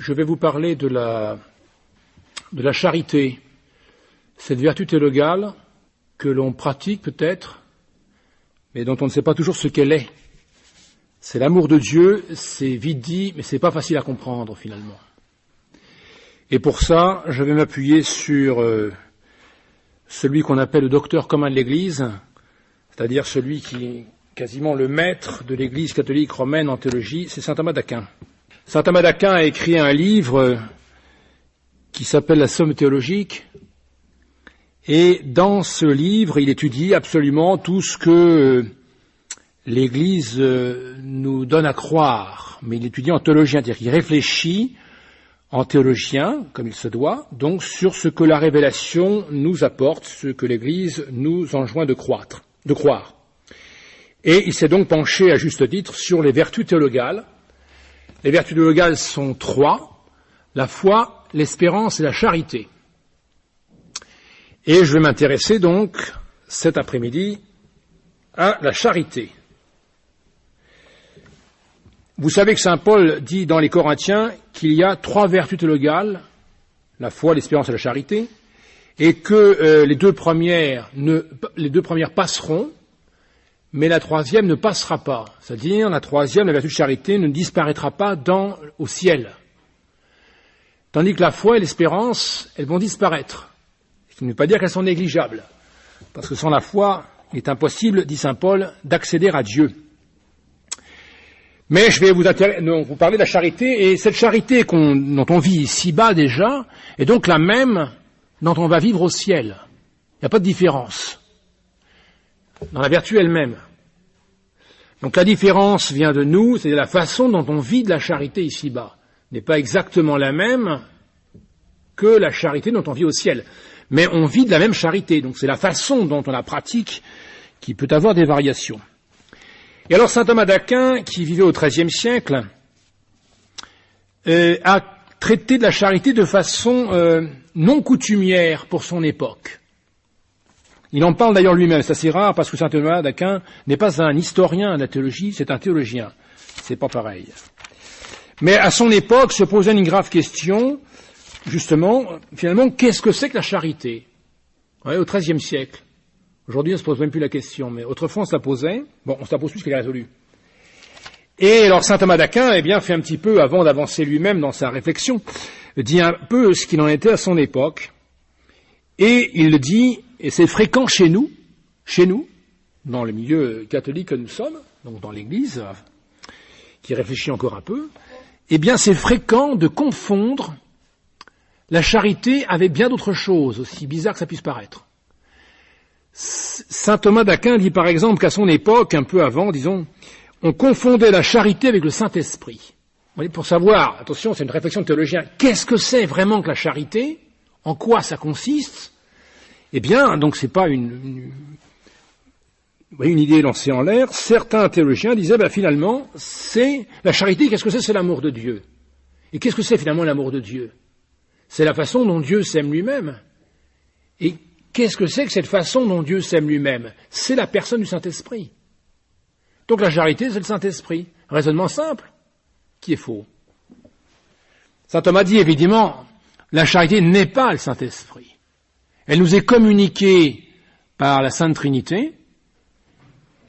je vais vous parler de la charité, cette vertu théologale que l'on pratique peut-être, mais dont on ne sait pas toujours ce qu'elle est. C'est l'amour de Dieu, c'est vite dit, mais c'est pas facile à comprendre finalement. Et pour ça, je vais m'appuyer sur celui qu'on appelle le docteur commun de l'Église, c'est-à-dire celui qui est quasiment le maître de l'Église catholique romaine en théologie, c'est saint Thomas d'Aquin. Saint Thomas d'Aquin a écrit un livre qui s'appelle la Somme théologique, et dans ce livre, il étudie absolument tout ce que l'Église nous donne à croire, mais il étudie en théologien, c'est-à-dire qu'il réfléchit en théologien, comme il se doit, donc sur ce que la révélation nous apporte, ce que l'Église nous enjoint de croire. Et il s'est donc penché à juste titre sur les vertus théologales. Les vertus théologales sont trois: la foi, l'espérance et la charité. Et je vais m'intéresser donc cet après-midi à la charité. Vous savez que saint Paul dit dans les Corinthiens qu'il y a trois vertus théologales, la foi, l'espérance et la charité, et que les deux premières passeront, mais la troisième ne passera pas. C'est-à-dire, la troisième, la vertu de charité, ne disparaîtra pas au ciel. Tandis que la foi et l'espérance, elles vont disparaître. Ce qui ne veut pas dire qu'elles sont négligeables. Parce que sans la foi, il est impossible, dit saint Paul, d'accéder à Dieu. Mais je vais vous parler de la charité, et cette charité dont on vit ici-bas déjà, est donc la même dont on va vivre au ciel. Il n'y a pas de différence dans la vertu elle-même. Donc la différence vient de nous, c'est la façon dont on vit de la charité ici-bas. N'est pas exactement la même que la charité dont on vit au ciel. Mais on vit de la même charité, donc c'est la façon dont on la pratique qui peut avoir des variations. Et alors saint Thomas d'Aquin, qui vivait au XIIIe siècle, a traité de la charité de façon non coutumière pour son époque. Il en parle d'ailleurs lui-même, c'est assez rare parce que saint Thomas d'Aquin n'est pas un historien de la théologie, c'est un théologien. C'est pas pareil. Mais à son époque se posait une grave question, justement, finalement, qu'est-ce que c'est que la charité? Au XIIIe siècle. Aujourd'hui, on ne se pose même plus la question, mais autrefois on se la posait. Bon, on se la pose plus qu'elle est résolue. Et alors saint Thomas d'Aquin, fait un petit peu, avant d'avancer lui-même dans sa réflexion, dit un peu ce qu'il en était à son époque. Et il dit, et c'est fréquent chez nous, dans le milieu catholique que nous sommes, donc dans l'Église, qui réfléchit encore un peu, c'est fréquent de confondre la charité avec bien d'autres choses, aussi bizarre que ça puisse paraître. Saint Thomas d'Aquin dit par exemple qu'à son époque, un peu avant, disons, on confondait la charité avec le Saint-Esprit. Pour savoir, attention, c'est une réflexion de théologien, qu'est-ce que c'est vraiment que la charité? En quoi ça consiste? Donc c'est pas une idée lancée en l'air. Certains théologiens disaient, finalement, c'est la charité, qu'est-ce que c'est? C'est l'amour de Dieu. Et qu'est-ce que c'est finalement l'amour de Dieu? C'est la façon dont Dieu s'aime lui-même. Et qu'est-ce que c'est que cette façon dont Dieu s'aime lui-même? C'est la personne du Saint-Esprit. Donc la charité, c'est le Saint-Esprit. Raisonnement simple, qui est faux. Saint Thomas dit évidemment, la charité n'est pas le Saint-Esprit. Elle nous est communiquée par la Sainte Trinité,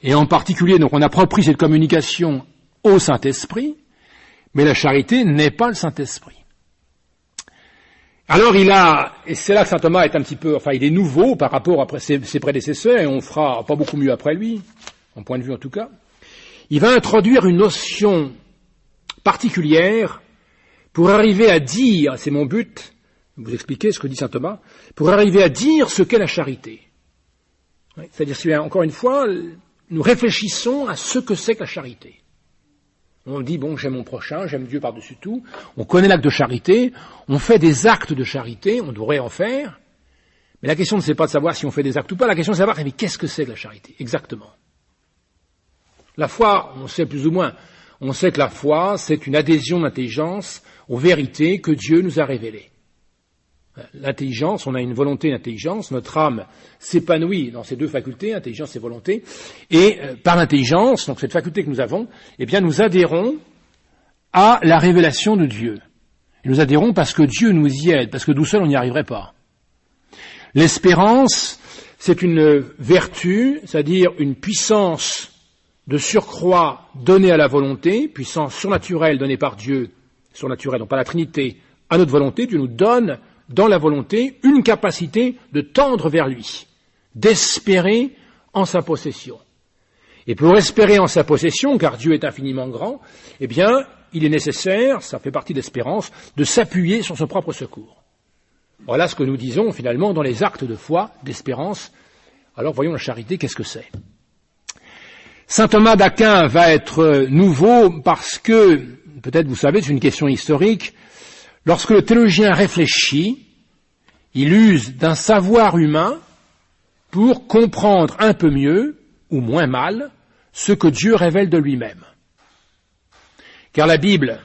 et en particulier, donc on approprie cette communication au Saint-Esprit, mais la charité n'est pas le Saint-Esprit. Alors et c'est là que saint Thomas est un petit peu, il est nouveau par rapport à ses prédécesseurs, et on fera pas beaucoup mieux après lui, en point de vue en tout cas. Il va introduire une notion particulière pour arriver à dire, c'est mon but, vous expliquer ce que dit saint Thomas, pour arriver à dire ce qu'est la charité. C'est-à-dire, encore une fois, nous réfléchissons à ce que c'est que la charité. On dit, j'aime mon prochain, j'aime Dieu par-dessus tout, on connaît l'acte de charité, on fait des actes de charité, on devrait en faire, mais la question, c'est pas de savoir si on fait des actes ou pas, la question, c'est de savoir, mais qu'est-ce que c'est que la charité, exactement? La foi, on sait plus ou moins, on sait que la foi, c'est une adhésion d'intelligence aux vérités que Dieu nous a révélées. L'intelligence, on a une volonté d'intelligence, notre âme s'épanouit dans ces deux facultés, intelligence et volonté, et par l'intelligence, donc cette faculté que nous avons, nous adhérons à la révélation de Dieu. Et nous adhérons parce que Dieu nous y aide, parce que nous seuls on n'y arriverait pas. L'espérance, c'est une vertu, c'est-à-dire une puissance de surcroît donnée à la volonté, puissance surnaturelle donnée par Dieu, surnaturelle, non pas la Trinité, à notre volonté. Dieu nous donne dans la volonté une capacité de tendre vers lui, d'espérer en sa possession. Et pour espérer en sa possession, car Dieu est infiniment grand, eh bien, il est nécessaire, ça fait partie de l'espérance, de s'appuyer sur son propre secours. Voilà ce que nous disons finalement dans les actes de foi, d'espérance. Alors voyons la charité, qu'est-ce que c'est? Saint Thomas d'Aquin va être nouveau parce que, peut-être vous savez, c'est une question historique, lorsque le théologien réfléchit, il use d'un savoir humain pour comprendre un peu mieux, ou moins mal, ce que Dieu révèle de lui-même. Car la Bible,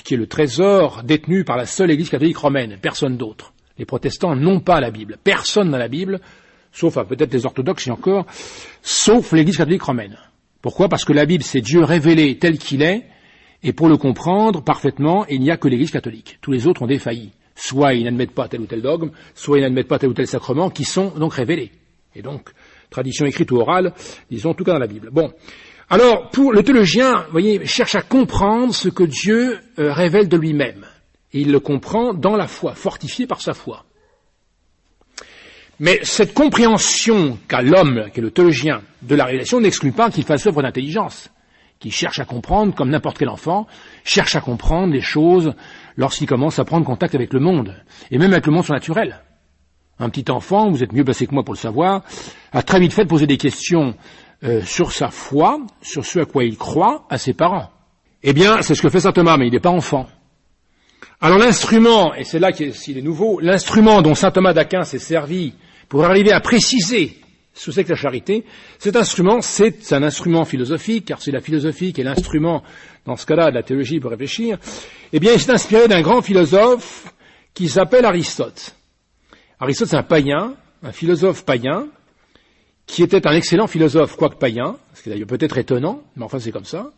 qui est le trésor détenu par la seule Église catholique romaine, personne d'autre. Les protestants n'ont pas la Bible. Personne n'a la Bible, sauf peut-être les orthodoxes et encore, sauf l'Église catholique romaine. Pourquoi? Parce que la Bible, c'est Dieu révélé tel qu'il est, et pour le comprendre parfaitement, il n'y a que l'Église catholique. Tous les autres ont défailli. Soit ils n'admettent pas tel ou tel dogme, soit ils n'admettent pas tel ou tel sacrement, qui sont donc révélés. Et donc, tradition écrite ou orale, disons, en tout cas dans la Bible. Bon. Alors, pour le théologien, vous voyez, cherche à comprendre ce que Dieu révèle de lui-même. Et il le comprend dans la foi, fortifié par sa foi. Mais cette compréhension qu'a l'homme, qui est le théologien, de la révélation, n'exclut pas qu'il fasse œuvre d'intelligence, qu'il cherche à comprendre, comme n'importe quel enfant, cherche à comprendre les choses lorsqu'il commence à prendre contact avec le monde, et même avec le monde surnaturel. Un petit enfant, vous êtes mieux placé que moi pour le savoir, a très vite fait de poser des questions sur sa foi, sur ce à quoi il croit, à ses parents. Eh bien, c'est ce que fait saint Thomas, mais il n'est pas enfant. Alors l'instrument, et c'est là qu'il est nouveau, l'instrument dont saint Thomas d'Aquin s'est servi pour arriver à préciser ce que c'est que la charité, cet instrument, c'est un instrument philosophique, car c'est la philosophie qui est l'instrument, dans ce cas-là, de la théologie pour réfléchir. Eh bien, il s'est inspiré d'un grand philosophe qui s'appelle Aristote. Aristote, c'est un païen, un philosophe païen, qui était un excellent philosophe, quoique païen, ce qui est d'ailleurs peut-être étonnant, mais enfin c'est comme ça.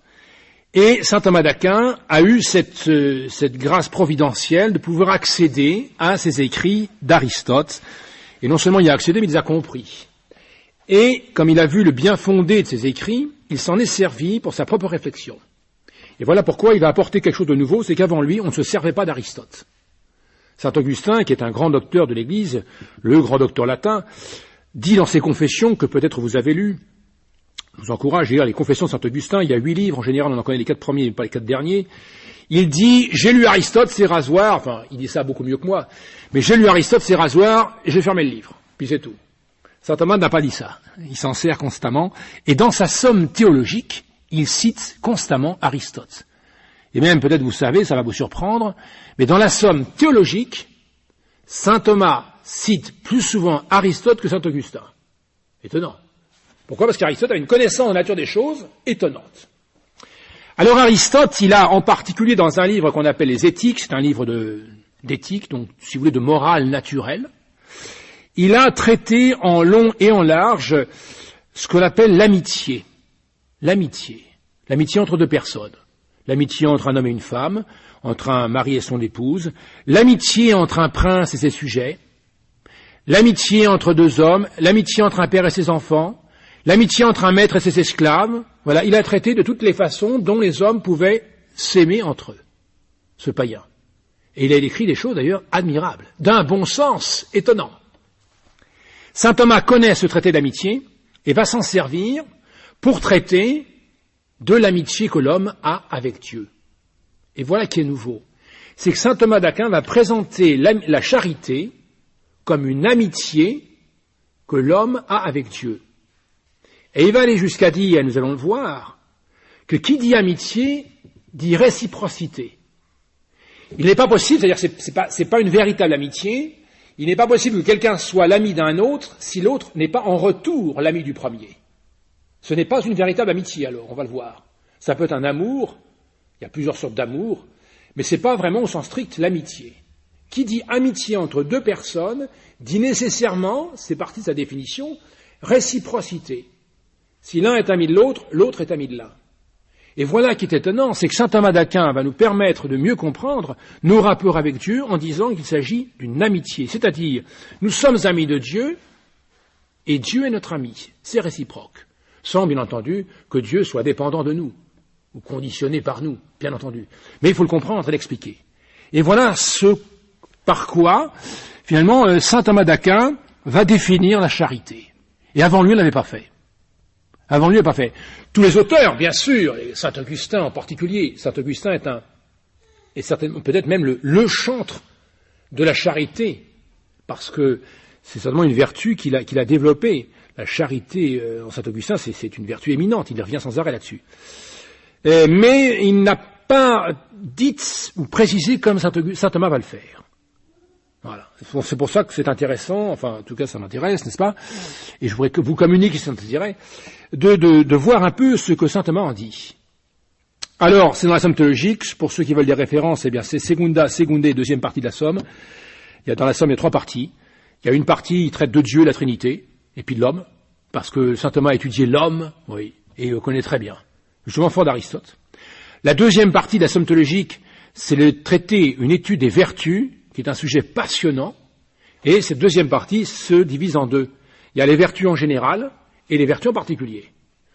Et saint Thomas d'Aquin a eu cette grâce providentielle de pouvoir accéder à ces écrits d'Aristote. Et non seulement il y a accédé, mais il les a compris. Et comme il a vu le bien fondé de ces écrits, il s'en est servi pour sa propre réflexion. Et voilà pourquoi il va apporter quelque chose de nouveau, c'est qu'avant lui, on ne se servait pas d'Aristote. Saint Augustin, qui est un grand docteur de l'Église, le grand docteur latin, dit dans ses confessions, que peut-être vous avez lues, je vous encourage à lire les confessions de saint Augustin, il y a 8 livres, en général on en connaît les 4 premiers, mais pas les 4 derniers. Il dit, j'ai lu Aristote, c'est rasoir, enfin il dit ça beaucoup mieux que moi, mais j'ai lu Aristote, c'est rasoir, et j'ai fermé le livre, puis c'est tout. Saint Thomas n'a pas dit ça, il s'en sert constamment, et dans sa somme théologique, il cite constamment Aristote. Et même, peut-être vous savez, ça va vous surprendre, mais dans la somme théologique, saint Thomas cite plus souvent Aristote que saint Augustin. Étonnant. Pourquoi? Parce qu'Aristote a une connaissance de la nature des choses étonnante. Alors Aristote, il a en particulier dans un livre qu'on appelle les Éthiques, c'est un livre d'éthique, donc si vous voulez de morale naturelle, il a traité en long et en large ce qu'on appelle l'amitié. L'amitié entre deux personnes. L'amitié entre un homme et une femme, entre un mari et son épouse, l'amitié entre un prince et ses sujets, l'amitié entre deux hommes, l'amitié entre un père et ses enfants, l'amitié entre un maître et ses esclaves. Voilà, il a traité de toutes les façons dont les hommes pouvaient s'aimer entre eux, ce païen. Et il a écrit des choses d'ailleurs admirables, d'un bon sens étonnant. Saint Thomas connaît ce traité d'amitié et va s'en servir pour traiter de l'amitié que l'homme a avec Dieu. Et voilà qui est nouveau. C'est que saint Thomas d'Aquin va présenter la charité comme une amitié que l'homme a avec Dieu. Et il va aller jusqu'à dire, nous allons le voir, que qui dit amitié dit réciprocité. Il n'est pas possible, c'est-à-dire c'est pas une véritable amitié, il n'est pas possible que quelqu'un soit l'ami d'un autre si l'autre n'est pas en retour l'ami du premier. Ce n'est pas une véritable amitié alors, on va le voir. Ça peut être un amour, il y a plusieurs sortes d'amour, mais c'est pas vraiment au sens strict l'amitié. Qui dit amitié entre deux personnes dit nécessairement, c'est partie de sa définition, réciprocité. Si l'un est ami de l'autre, l'autre est ami de l'un. Et voilà qui est étonnant, c'est que saint Thomas d'Aquin va nous permettre de mieux comprendre nos rapports avec Dieu en disant qu'il s'agit d'une amitié. C'est-à-dire, nous sommes amis de Dieu et Dieu est notre ami. C'est réciproque. Sans, bien entendu, que Dieu soit dépendant de nous ou conditionné par nous, bien entendu. Mais il faut le comprendre et l'expliquer. Et voilà ce par quoi, finalement, saint Thomas d'Aquin va définir la charité. Et avant lui, il ne l'avait pas fait. Avant lui, il n'a pas fait. Tous les auteurs, bien sûr, et saint Augustin en particulier, saint Augustin est certainement, peut-être même le chantre de la charité, parce que c'est certainement une vertu qu'il a développée. La charité, en saint Augustin, c'est une vertu éminente, il revient sans arrêt là-dessus. Mais il n'a pas dit ou précisé comme saint Thomas va le faire. Voilà. C'est pour ça que c'est intéressant, enfin, en tout cas, ça m'intéresse, n'est-ce pas? Et je voudrais que vous communiquiez cet intérêt, de voir un peu ce que saint Thomas en dit. Alors, c'est dans la Somme théologique, pour ceux qui veulent des références, eh bien, c'est Secunda, deuxième partie de la Somme. Dans la Somme, il y a 3 parties. Il y a une partie qui traite de Dieu, la Trinité, et puis de l'homme, parce que saint Thomas a étudié l'homme, oui, et le connaît très bien. Justement, fort d'Aristote. La deuxième partie de la Somme théologique, c'est le traité, une étude des vertus, qui est un sujet passionnant, et cette deuxième partie se divise en 2. Il y a les vertus en général et les vertus en particulier.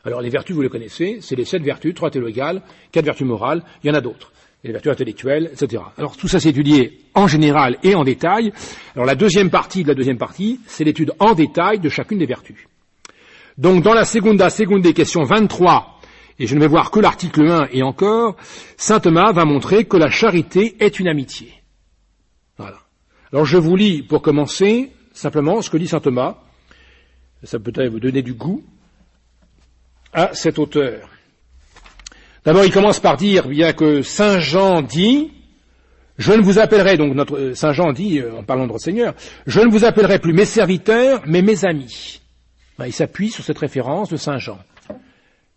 Alors les vertus, vous les connaissez, c'est les 7 vertus, 3 théologales, 4 vertus morales, il y en a d'autres. Et les vertus intellectuelles, etc. Alors tout ça c'est étudié en général et en détail. Alors la deuxième partie de la deuxième partie, c'est l'étude en détail de chacune des vertus. Donc dans la Secunda, question 23, et je ne vais voir que l'article 1 et encore, saint Thomas va montrer que la charité est une amitié. Voilà. Alors je vous lis pour commencer simplement ce que dit saint Thomas. Ça peut peut-être vous donner du goût à cet auteur. D'abord, il commence par dire bien que saint Jean dit, je ne vous appellerai, donc notre saint Jean dit, en parlant de notre Seigneur, je ne vous appellerai plus mes serviteurs, mais mes amis. Il s'appuie sur cette référence de saint Jean,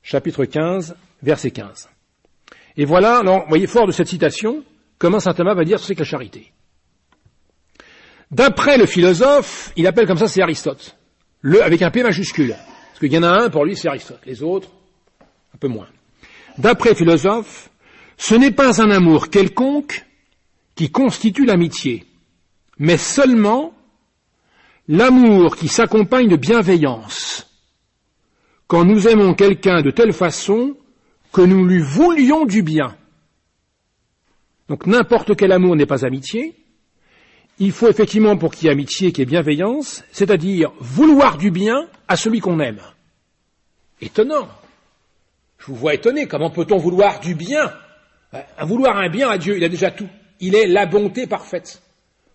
chapitre 15, verset 15. Et voilà, alors, vous voyez, fort de cette citation, comment saint Thomas va dire ce que c'est que la charité. D'après le philosophe, il appelle comme ça, c'est Aristote. Avec un P majuscule. Parce qu'il y en a un, pour lui, c'est Aristote. Les autres, un peu moins. D'après le philosophe, ce n'est pas un amour quelconque qui constitue l'amitié, mais seulement l'amour qui s'accompagne de bienveillance. Quand nous aimons quelqu'un de telle façon que nous lui voulions du bien. Donc n'importe quel amour n'est pas amitié. Il faut effectivement, pour qu'il y ait amitié, qu'il y ait bienveillance, c'est-à-dire vouloir du bien à celui qu'on aime. Étonnant. Je vous vois étonné. Comment peut-on vouloir du bien? Vouloir un bien à Dieu, il a déjà tout. Il est la bonté parfaite.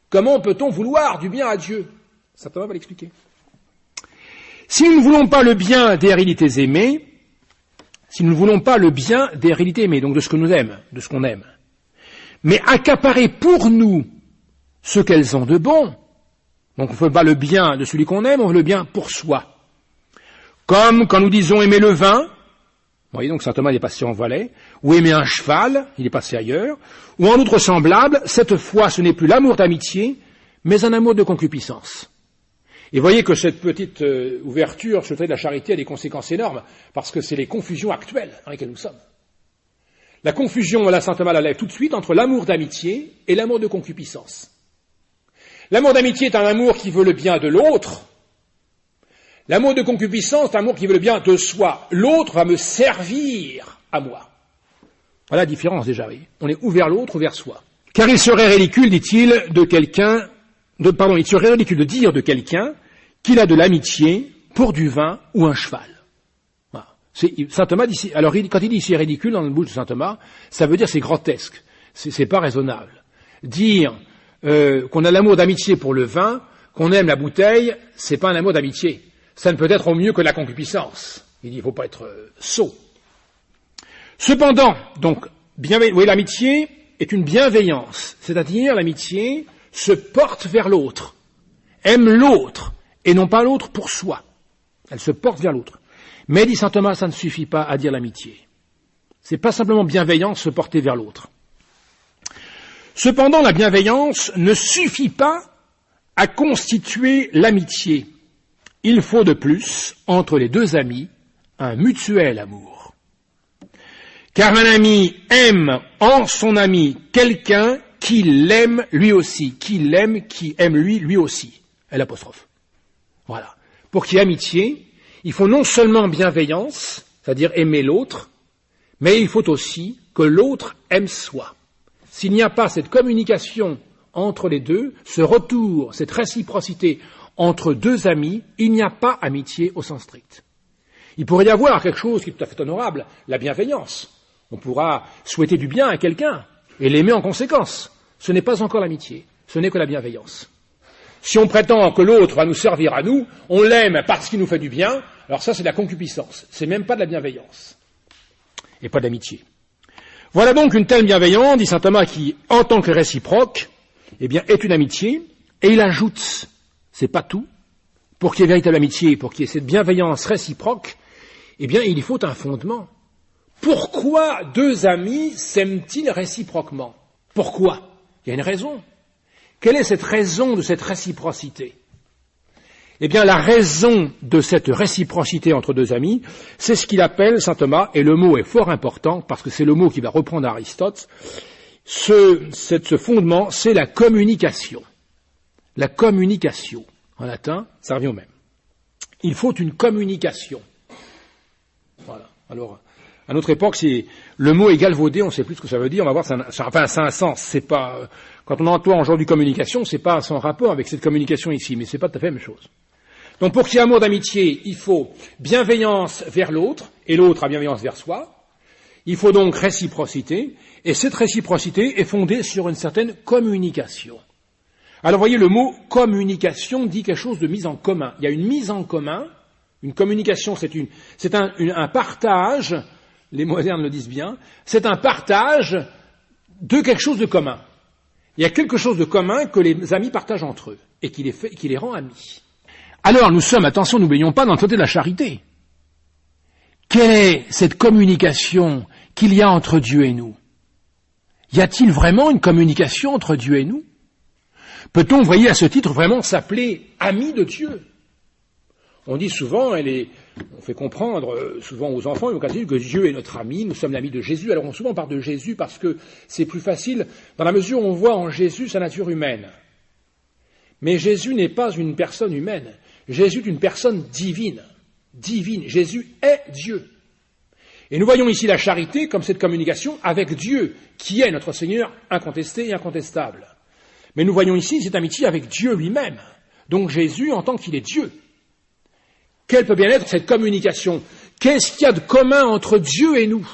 Comment peut-on vouloir du bien à Dieu? Saint Thomas va l'expliquer. Si nous ne voulons pas le bien des réalités aimées, donc de ce que nous aimons, de ce qu'on aime, mais accaparer pour nous ce qu'elles ont de bon. Donc on ne veut pas le bien de celui qu'on aime, on veut le bien pour soi. Comme quand nous disons aimer le vin, vous voyez, donc saint Thomas est passé en Valais, ou aimer un cheval, il est passé ailleurs, ou en outre semblable, cette fois ce n'est plus l'amour d'amitié, mais un amour de concupiscence. Et voyez que cette petite ouverture sur le trait de la charité a des conséquences énormes, parce que c'est les confusions actuelles dans lesquelles nous sommes. La confusion, voilà, saint Thomas la lève tout de suite, entre l'amour d'amitié et l'amour de concupiscence. L'amour d'amitié est un amour qui veut le bien de l'autre. L'amour de concupiscence est un amour qui veut le bien de soi. L'autre va me servir à moi. Voilà la différence déjà, oui. On est ou vers l'autre ou vers soi. Car il serait ridicule, dit-il, il serait ridicule de dire de quelqu'un qu'il a de l'amitié pour du vin ou un cheval. Voilà. Saint Thomas dit, alors quand il dit c'est ridicule dans le bouche de saint Thomas, ça veut dire c'est grotesque. C'est pas raisonnable. Dire qu'on a l'amour d'amitié pour le vin, qu'on aime la bouteille, c'est pas un amour d'amitié. Ça ne peut être au mieux que la concupiscence. Il dit, il ne faut pas être sot. Cependant, donc, l'amitié est une bienveillance, c'est-à-dire l'amitié se porte vers l'autre, aime l'autre, et non pas l'autre pour soi. Elle se porte vers l'autre. Mais, dit saint Thomas, ça ne suffit pas à dire l'amitié. C'est pas simplement bienveillance se porter vers l'autre. Cependant, la bienveillance ne suffit pas à constituer l'amitié. Il faut de plus, entre les deux amis, un mutuel amour. Car un ami aime en son ami quelqu'un qui l'aime lui aussi, qui l'aime, qui aime lui aussi. L'apostrophe. Voilà. Pour qu'il y ait amitié, il faut non seulement bienveillance, c'est-à-dire aimer l'autre, mais il faut aussi que l'autre aime soi. S'il n'y a pas cette communication entre les deux, ce retour, cette réciprocité entre deux amis, il n'y a pas amitié au sens strict. Il pourrait y avoir quelque chose qui est tout à fait honorable, la bienveillance. On pourra souhaiter du bien à quelqu'un et l'aimer en conséquence. Ce n'est pas encore l'amitié, ce n'est que la bienveillance. Si on prétend que l'autre va nous servir à nous, on l'aime parce qu'il nous fait du bien, alors ça c'est de la concupiscence, c'est même pas de la bienveillance, et pas de l'amitié. Voilà donc une telle bienveillance, dit saint Thomas, qui, en tant que réciproque, eh bien, est une amitié, et il ajoute, c'est pas tout, pour qu'il y ait véritable amitié, pour qu'il y ait cette bienveillance réciproque, eh bien, il y faut un fondement. Pourquoi deux amis s'aiment-ils réciproquement? Pourquoi? Il y a une raison. Quelle est cette raison de cette réciprocité? Eh bien, la raison de cette réciprocité entre deux amis, c'est ce qu'il appelle, saint Thomas, et le mot est fort important, parce que c'est le mot qui va reprendre Aristote, ce fondement, c'est la communication. La communication. En latin, ça revient au même. Il faut une communication. Voilà. Alors, à notre époque, le mot est galvaudé, on ne sait plus ce que ça veut dire, on va voir, ça a un sens, c'est pas, quand on emploie aujourd'hui communication, c'est pas sans rapport avec cette communication ici, mais c'est pas tout à fait la même chose. Donc pour qu'il y ait amour d'amitié, il faut bienveillance vers l'autre, et l'autre a bienveillance vers soi. Il faut donc réciprocité, et cette réciprocité est fondée sur une certaine communication. Alors voyez, le mot communication dit quelque chose de mise en commun. Il y a une mise en commun, une communication, c'est un partage, les modernes le disent bien, c'est un partage de quelque chose de commun. Il y a quelque chose de commun que les amis partagent entre eux, et qui les rend amis. Alors nous sommes, attention, n'oublions pas, dans le côté de la charité. Quelle est cette communication qu'il y a entre Dieu et nous? Y a-t-il vraiment une communication entre Dieu et nous? Peut-on, voyez, à ce titre, vraiment s'appeler ami de Dieu? On dit souvent, on fait comprendre souvent aux enfants et aux catholiques que Dieu est notre ami, nous sommes l'ami de Jésus. Alors on souvent parle de Jésus parce que c'est plus facile, dans la mesure où on voit en Jésus sa nature humaine. Mais Jésus n'est pas une personne humaine, Jésus est une personne divine. Divine, Jésus est Dieu. Et nous voyons ici la charité comme cette communication avec Dieu, qui est notre Seigneur incontesté et incontestable. Mais nous voyons ici cette amitié avec Dieu lui-même, donc Jésus en tant qu'il est Dieu. Quelle peut bien être cette communication? Qu'est-ce qu'il y a de commun entre Dieu et nous?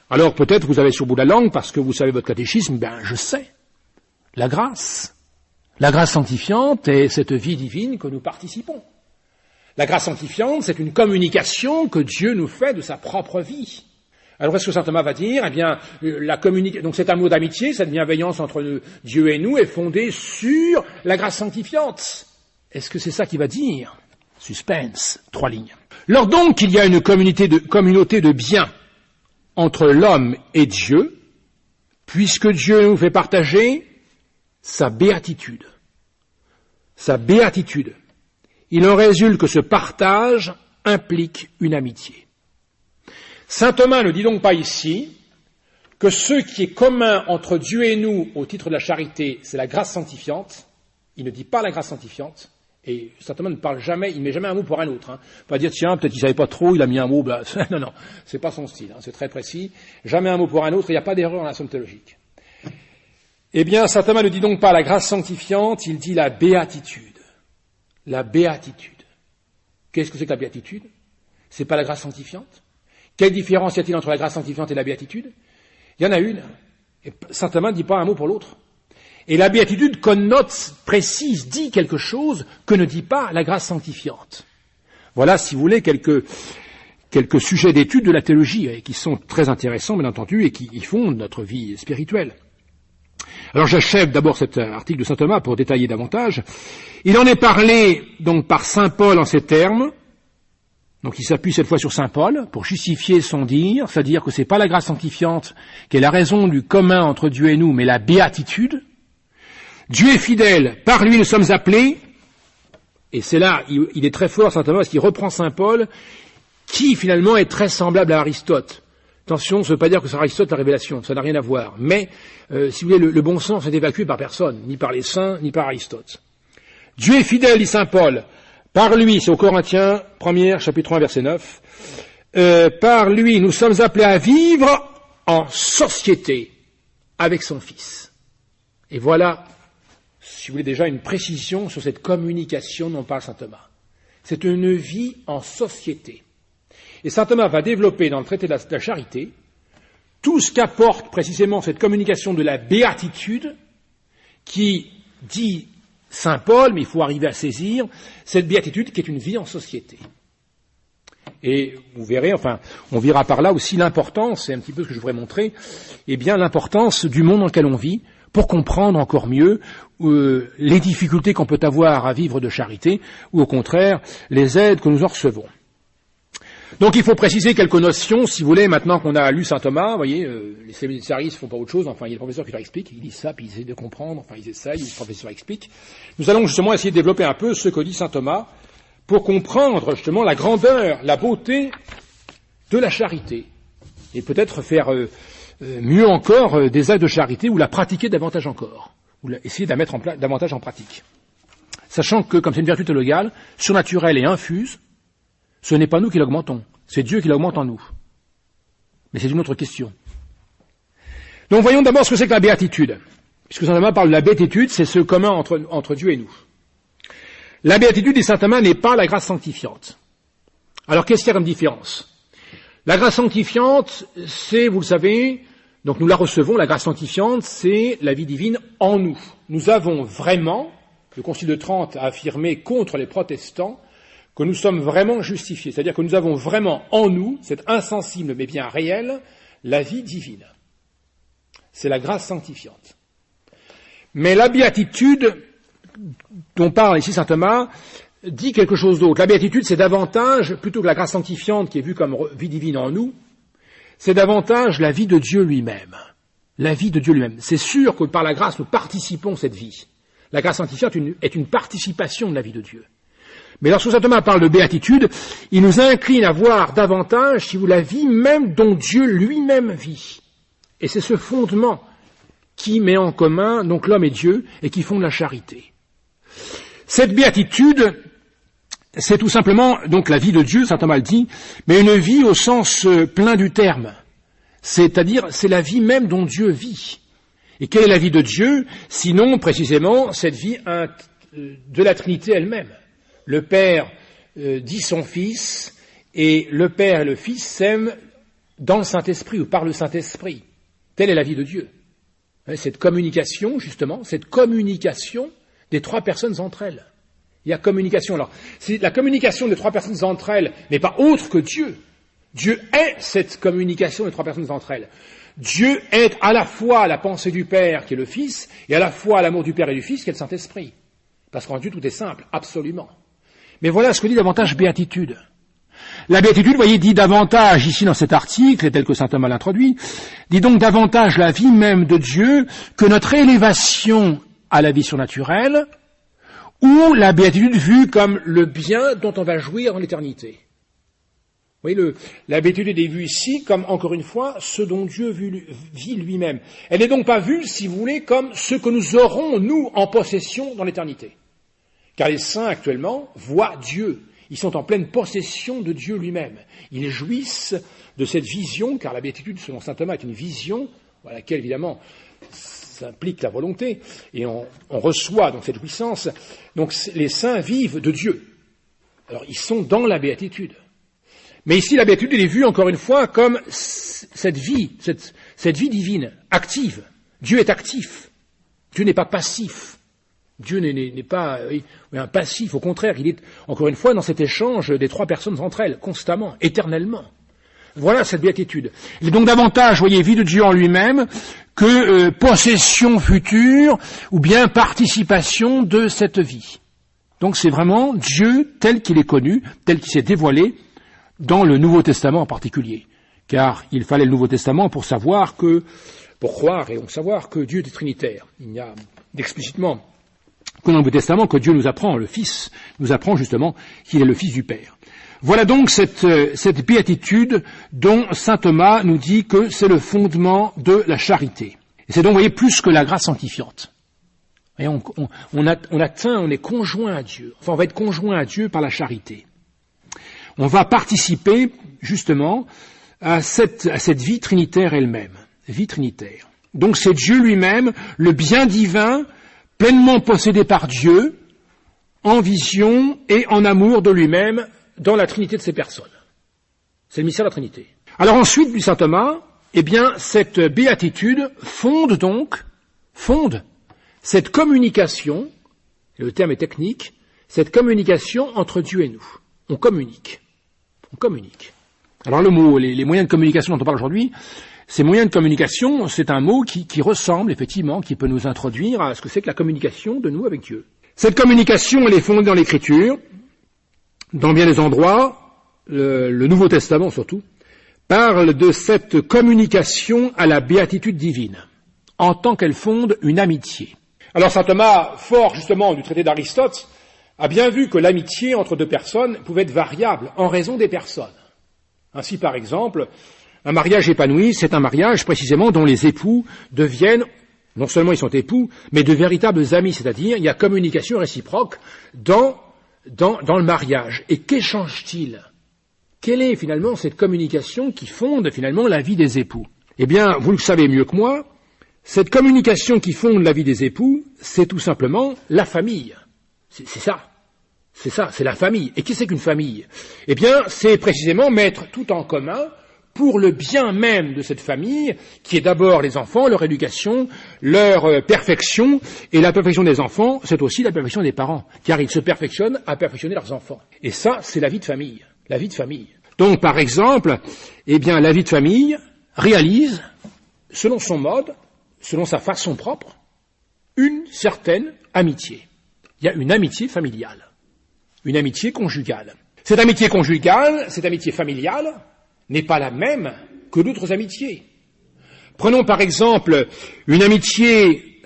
Alors peut-être vous avez sur le bout de la langue, parce que vous savez votre catéchisme, je sais. La grâce sanctifiante est cette vie divine que nous participons. La grâce sanctifiante, c'est une communication que Dieu nous fait de sa propre vie. Alors est-ce que saint Thomas va dire, donc cet amour d'amitié, cette bienveillance entre Dieu et nous est fondée sur la grâce sanctifiante? Est-ce que c'est ça qu'il va dire? Suspense, 3 lignes. Lors donc qu'il y a une communauté de bien entre l'homme et Dieu, puisque Dieu nous fait partager sa béatitude. Sa béatitude. Il en résulte que ce partage implique une amitié. Saint Thomas ne dit donc pas ici que ce qui est commun entre Dieu et nous au titre de la charité, c'est la grâce sanctifiante. Il ne dit pas la grâce sanctifiante. Et saint Thomas ne parle jamais, il ne met jamais un mot pour un autre. Pas dire, tiens, peut-être qu'il savait pas trop, il a mis un mot, Non, c'est pas son style, c'est très précis. Jamais un mot pour un autre, il n'y a pas d'erreur dans la somme théologique. Eh bien, saint Thomas ne dit donc pas la grâce sanctifiante, il dit la béatitude. La béatitude. Qu'est-ce que c'est que la béatitude? C'est pas la grâce sanctifiante? Quelle différence y a-t-il entre la grâce sanctifiante et la béatitude? Il y en a une. Et saint Thomas ne dit pas un mot pour l'autre. Et la béatitude connote, précise, dit quelque chose que ne dit pas la grâce sanctifiante. Voilà, si vous voulez, quelques sujets d'étude de la théologie, qui sont très intéressants, bien entendu, et qui fondent notre vie spirituelle. Alors j'achève d'abord cet article de saint Thomas pour détailler davantage. Il en est parlé donc par saint Paul en ces termes. Donc il s'appuie cette fois sur saint Paul pour justifier son dire, c'est-à-dire que c'est pas la grâce sanctifiante qui est la raison du commun entre Dieu et nous, mais la béatitude. Dieu est fidèle, par lui nous sommes appelés, et c'est là, il est très fort saint Thomas, parce qu'il reprend saint Paul, qui finalement est très semblable à Aristote. Attention, ça ne veut pas dire que c'est Aristote la révélation, ça n'a rien à voir. Mais, si vous voulez, le bon sens est évacué par personne, ni par les saints, ni par Aristote. Dieu est fidèle, dit saint Paul. Par lui, c'est aux Corinthiens, 1er, chapitre 1, verset 9. Par lui, nous sommes appelés à vivre en société avec son Fils. Et voilà, si vous voulez, déjà une précision sur cette communication dont parle saint Thomas. C'est une vie en société. Et saint Thomas va développer dans le traité de la charité tout ce qu'apporte précisément cette communication de la béatitude qui dit saint Paul, mais il faut arriver à saisir cette béatitude qui est une vie en société. Et vous verrez, enfin, on verra par là aussi l'importance, c'est un petit peu ce que je voudrais montrer, eh bien l'importance du monde dans lequel on vit pour comprendre encore mieux les difficultés qu'on peut avoir à vivre de charité ou au contraire les aides que nous en recevons. Donc il faut préciser quelques notions, si vous voulez, maintenant qu'on a lu saint Thomas, vous voyez, les séminaristes font pas autre chose, enfin il y a le professeur qui leur explique, ils disent ça, puis ils essaient de comprendre, enfin ils essayent, le professeur explique. Nous allons justement essayer de développer un peu ce que dit saint Thomas pour comprendre justement la grandeur, la beauté de la charité, et peut-être faire mieux encore des actes de charité ou la pratiquer davantage encore, ou essayer de la mettre davantage en pratique. Sachant que, comme c'est une vertu théologale, surnaturelle et infuse, ce n'est pas nous qui l'augmentons, c'est Dieu qui l'augmente en nous. Mais c'est une autre question. Donc voyons d'abord ce que c'est que la béatitude. Puisque saint Thomas parle de la béatitude, c'est ce commun entre Dieu et nous. La béatitude dit saint Thomas n'est pas la grâce sanctifiante. Alors qu'est-ce qu'il y a comme différence? La grâce sanctifiante, c'est, vous le savez, donc nous la recevons, la grâce sanctifiante, c'est la vie divine en nous. Nous avons vraiment, le Concile de Trente a affirmé contre les protestants, que nous sommes vraiment justifiés, c'est-à-dire que nous avons vraiment en nous, cette insensible mais bien réelle, la vie divine. C'est la grâce sanctifiante. Mais la béatitude dont parle ici saint Thomas dit quelque chose d'autre. La béatitude, c'est davantage, plutôt que la grâce sanctifiante qui est vue comme vie divine en nous, c'est davantage la vie de Dieu lui-même. La vie de Dieu lui-même. C'est sûr que par la grâce, nous participons cette vie. La grâce sanctifiante est une participation de la vie de Dieu. Mais lorsque saint Thomas parle de béatitude, il nous incline à voir davantage, si vous la vie même dont Dieu lui-même vit. Et c'est ce fondement qui met en commun donc l'homme et Dieu et qui fonde la charité. Cette béatitude, c'est tout simplement donc la vie de Dieu, saint Thomas le dit, mais une vie au sens plein du terme. C'est-à-dire, c'est la vie même dont Dieu vit. Et quelle est la vie de Dieu, sinon précisément cette vie de la Trinité elle-même. Le Père dit son Fils, et le Père et le Fils s'aiment dans le Saint-Esprit, ou par le Saint-Esprit. Telle est la vie de Dieu. Cette communication, justement, cette communication des trois personnes entre elles. Il y a communication. Alors, la communication des trois personnes entre elles n'est pas autre que Dieu. Dieu est cette communication des trois personnes entre elles. Dieu est à la fois la pensée du Père, qui est le Fils, et à la fois l'amour du Père et du Fils, qui est le Saint-Esprit. Parce qu'en Dieu, tout est simple, absolument. Mais voilà ce que dit davantage béatitude. La béatitude, vous voyez, dit davantage, ici dans cet article, tel que saint Thomas l'introduit, dit donc davantage la vie même de Dieu que notre élévation à la vie surnaturelle, ou la béatitude vue comme le bien dont on va jouir en l'éternité. Vous voyez, la béatitude est vue ici comme, encore une fois, ce dont Dieu vit lui-même. Elle n'est donc pas vue, si vous voulez, comme ce que nous aurons, nous, en possession dans l'éternité. Car les saints, actuellement, voient Dieu. Ils sont en pleine possession de Dieu lui-même. Ils jouissent de cette vision, car la béatitude, selon saint Thomas, est une vision, à laquelle, évidemment, ça implique la volonté, et on reçoit donc cette jouissance. Donc les saints vivent de Dieu. Alors ils sont dans la béatitude. Mais ici, la béatitude est vue, encore une fois, comme cette vie divine, active. Dieu est actif. Dieu n'est pas passif. Dieu n'est pas un passif, au contraire, il est, encore une fois, dans cet échange des trois personnes entre elles, constamment, éternellement. Voilà cette béatitude. Il est donc davantage, voyez, vie de Dieu en lui-même que possession future ou bien participation de cette vie. Donc c'est vraiment Dieu tel qu'il est connu, tel qu'il s'est dévoilé dans le Nouveau Testament en particulier. Car il fallait le Nouveau Testament pour croire et savoir que Dieu est trinitaire. Il n'y a explicitement que dans le Nouveau Testament que Dieu nous apprend, le Fils nous apprend justement qu'il est le Fils du Père. Voilà donc cette béatitude dont saint Thomas nous dit que c'est le fondement de la charité. Et c'est donc, vous voyez, plus que la grâce sanctifiante. Et on est conjoint à Dieu. Enfin, on va être conjoint à Dieu par la charité. On va participer, justement, à cette vie trinitaire elle-même. Vie trinitaire. Donc c'est Dieu lui-même, le bien divin, pleinement possédé par Dieu, en vision et en amour de lui-même, dans la Trinité de ses personnes. C'est le mystère de la Trinité. Alors ensuite, dit saint Thomas, eh bien, cette béatitude fonde cette communication, et le terme est technique, cette communication entre Dieu et nous. On communique. Alors le mot, les moyens de communication dont on parle aujourd'hui, ces moyens de communication, c'est un mot qui ressemble effectivement, qui peut nous introduire à ce que c'est que la communication de nous avec Dieu. Cette communication, elle est fondée dans l'Écriture, dans bien des endroits, le Nouveau Testament surtout, parle de cette communication à la béatitude divine, en tant qu'elle fonde une amitié. Alors saint Thomas, fort justement du traité d'Aristote, a bien vu que l'amitié entre deux personnes pouvait être variable en raison des personnes. Ainsi, par exemple, un mariage épanoui, c'est un mariage précisément dont les époux deviennent, non seulement ils sont époux, mais de véritables amis, c'est-à-dire il y a communication réciproque dans le mariage. Et qu'échange-t-il ? Quelle est finalement cette communication qui fonde finalement la vie des époux ? Eh bien, vous le savez mieux que moi, cette communication qui fonde la vie des époux, c'est tout simplement la famille. C'est ça, c'est la famille. Et qu'est-ce que c'est qu'une famille ? Eh bien, c'est précisément mettre tout en commun pour le bien même de cette famille, qui est d'abord les enfants, leur éducation, leur perfection, et la perfection des enfants, c'est aussi la perfection des parents, car ils se perfectionnent à perfectionner leurs enfants. Et ça, c'est la vie de famille. La vie de famille. Donc, par exemple, eh bien, la vie de famille réalise, selon son mode, selon sa façon propre, une certaine amitié. Il y a une amitié familiale, une amitié conjugale. Cette amitié conjugale, cette amitié familiale, n'est pas la même que d'autres amitiés. Prenons par exemple une amitié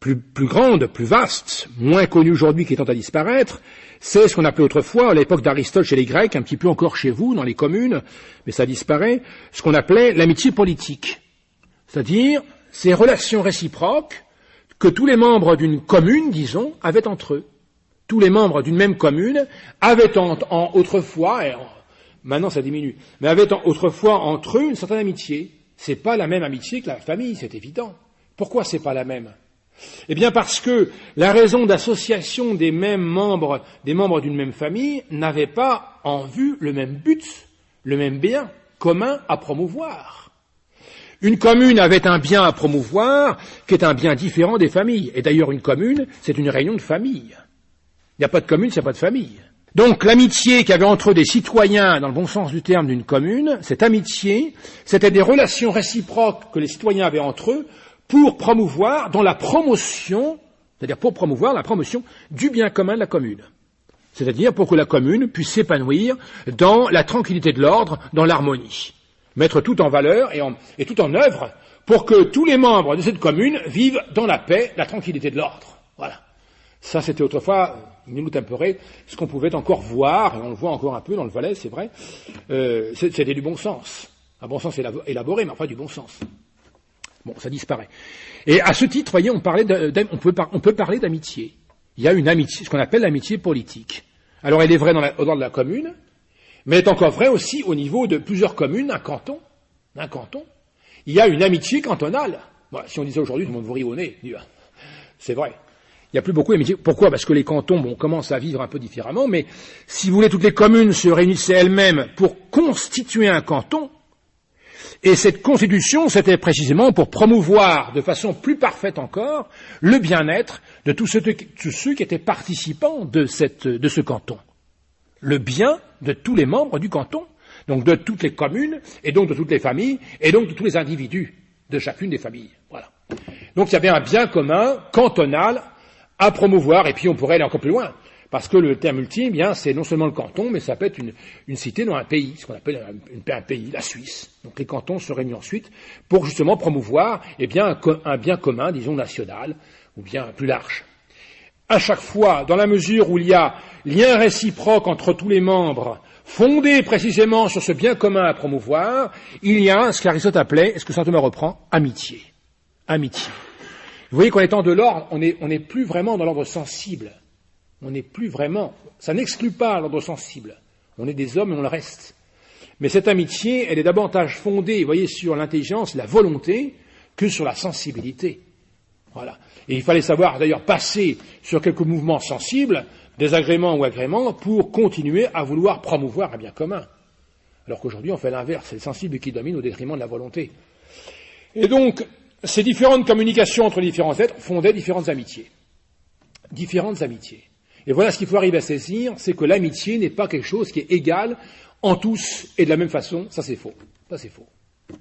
plus grande, plus vaste, moins connue aujourd'hui, qui est à disparaître, c'est ce qu'on appelait autrefois, à l'époque d'Aristote chez les Grecs, un petit peu encore chez vous, dans les communes, mais ça disparaît, ce qu'on appelait l'amitié politique. C'est-à-dire ces relations réciproques que tous les membres d'une commune, disons, avaient entre eux. Tous les membres d'une même commune avaient autrefois, maintenant ça diminue, mais avaient autrefois entre eux une certaine amitié. C'est pas la même amitié que la famille, c'est évident. Pourquoi c'est pas la même ? Eh bien parce que la raison d'association des membres d'une même famille n'avait pas en vue le même but, le même bien commun à promouvoir. Une commune avait un bien à promouvoir qui est un bien différent des familles. Et d'ailleurs une commune, c'est une réunion de famille. Il n'y a pas de commune, il n'y a pas de famille. Donc l'amitié qu'il y avait entre des citoyens, dans le bon sens du terme d'une commune, cette amitié, c'était des relations réciproques que les citoyens avaient entre eux pour promouvoir dans la promotion, c'est-à-dire pour promouvoir la promotion du bien commun de la commune. C'est-à-dire pour que la commune puisse s'épanouir dans la tranquillité de l'ordre, dans l'harmonie. Mettre tout en valeur et tout en œuvre pour que tous les membres de cette commune vivent dans la paix, la tranquillité de l'ordre. Voilà. Ça, c'était autrefois, une nous tempéré, ce qu'on pouvait encore voir, et on le voit encore un peu dans le Valais, c'est vrai, c'était du bon sens. Un bon sens élaboré, mais enfin du bon sens. Bon, ça disparaît. Et à ce titre, voyez, on peut parler d'amitié. Il y a une amitié, ce qu'on appelle l'amitié politique. Alors, elle est vraie au nom de la commune, mais elle est encore vraie aussi au niveau de plusieurs communes, d'un canton. Il y a une amitié cantonale. Bon, si on disait aujourd'hui, tout le monde vous rit au nez. C'est vrai. Il n'y a plus beaucoup d'amitié. Pourquoi ? Parce que les cantons, commencent à vivre un peu différemment, mais si vous voulez, toutes les communes se réunissaient elles-mêmes pour constituer un canton. Et cette constitution, c'était précisément pour promouvoir de façon plus parfaite encore le bien-être de tous ceux qui étaient participants de ce canton. Le bien de tous les membres du canton, donc de toutes les communes, et donc de toutes les familles, et donc de tous les individus de chacune des familles. Voilà. Donc il y avait un bien commun, cantonal, à promouvoir, et puis on pourrait aller encore plus loin. Parce que le terme ultime, bien, c'est non seulement le canton, mais ça peut être une cité dans un pays, ce qu'on appelle un pays, la Suisse. Donc les cantons se réunissent ensuite pour justement promouvoir, un bien commun, disons national, ou bien plus large. à chaque fois, dans la mesure où il y a lien réciproque entre tous les membres, fondé précisément sur ce bien commun à promouvoir, il y a ce qu'Aristote appelait, ce que saint Thomas reprend, amitié. Amitié. Vous voyez qu'en étant de l'ordre, on n'est plus vraiment dans l'ordre sensible. On n'est plus vraiment, ça n'exclut pas l'ordre sensible. On est des hommes et on le reste. Mais cette amitié, elle est davantage fondée, vous voyez, sur l'intelligence, la volonté, que sur la sensibilité. Voilà. Et il fallait savoir, d'ailleurs, passer sur quelques mouvements sensibles, désagréments ou agréments, pour continuer à vouloir promouvoir un bien commun. Alors qu'aujourd'hui, on fait l'inverse. C'est le sensible qui domine au détriment de la volonté. Et donc, ces différentes communications entre les différents êtres fondaient différentes amitiés. Différentes amitiés. Et voilà ce qu'il faut arriver à saisir, c'est que l'amitié n'est pas quelque chose qui est égal en tous et de la même façon. Ça, c'est faux. Ça, c'est faux.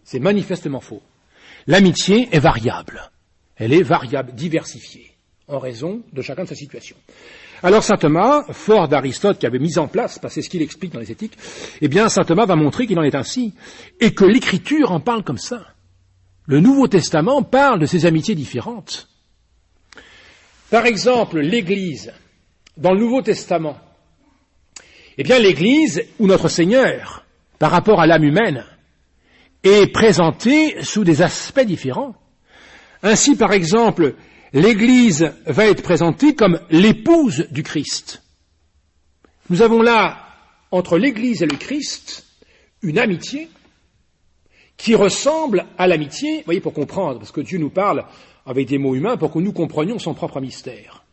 C'est manifestement faux. L'amitié est variable. Elle est variable, diversifiée, en raison de chacun de sa situation. Alors saint Thomas, fort d'Aristote qui avait mis en place, parce que c'est ce qu'il explique dans les Éthiques, eh bien saint Thomas va montrer qu'il en est ainsi, et que l'Écriture en parle comme ça. Le Nouveau Testament parle de ces amitiés différentes. Par exemple, l'Église, dans le Nouveau Testament, eh bien l'Église, ou notre Seigneur, par rapport à l'âme humaine, est présentée sous des aspects différents. Ainsi, par exemple, l'Église va être présentée comme l'épouse du Christ. Nous avons là, entre l'Église et le Christ, une amitié qui ressemble à l'amitié, vous voyez, pour comprendre, parce que Dieu nous parle avec des mots humains pour que nous comprenions son propre mystère.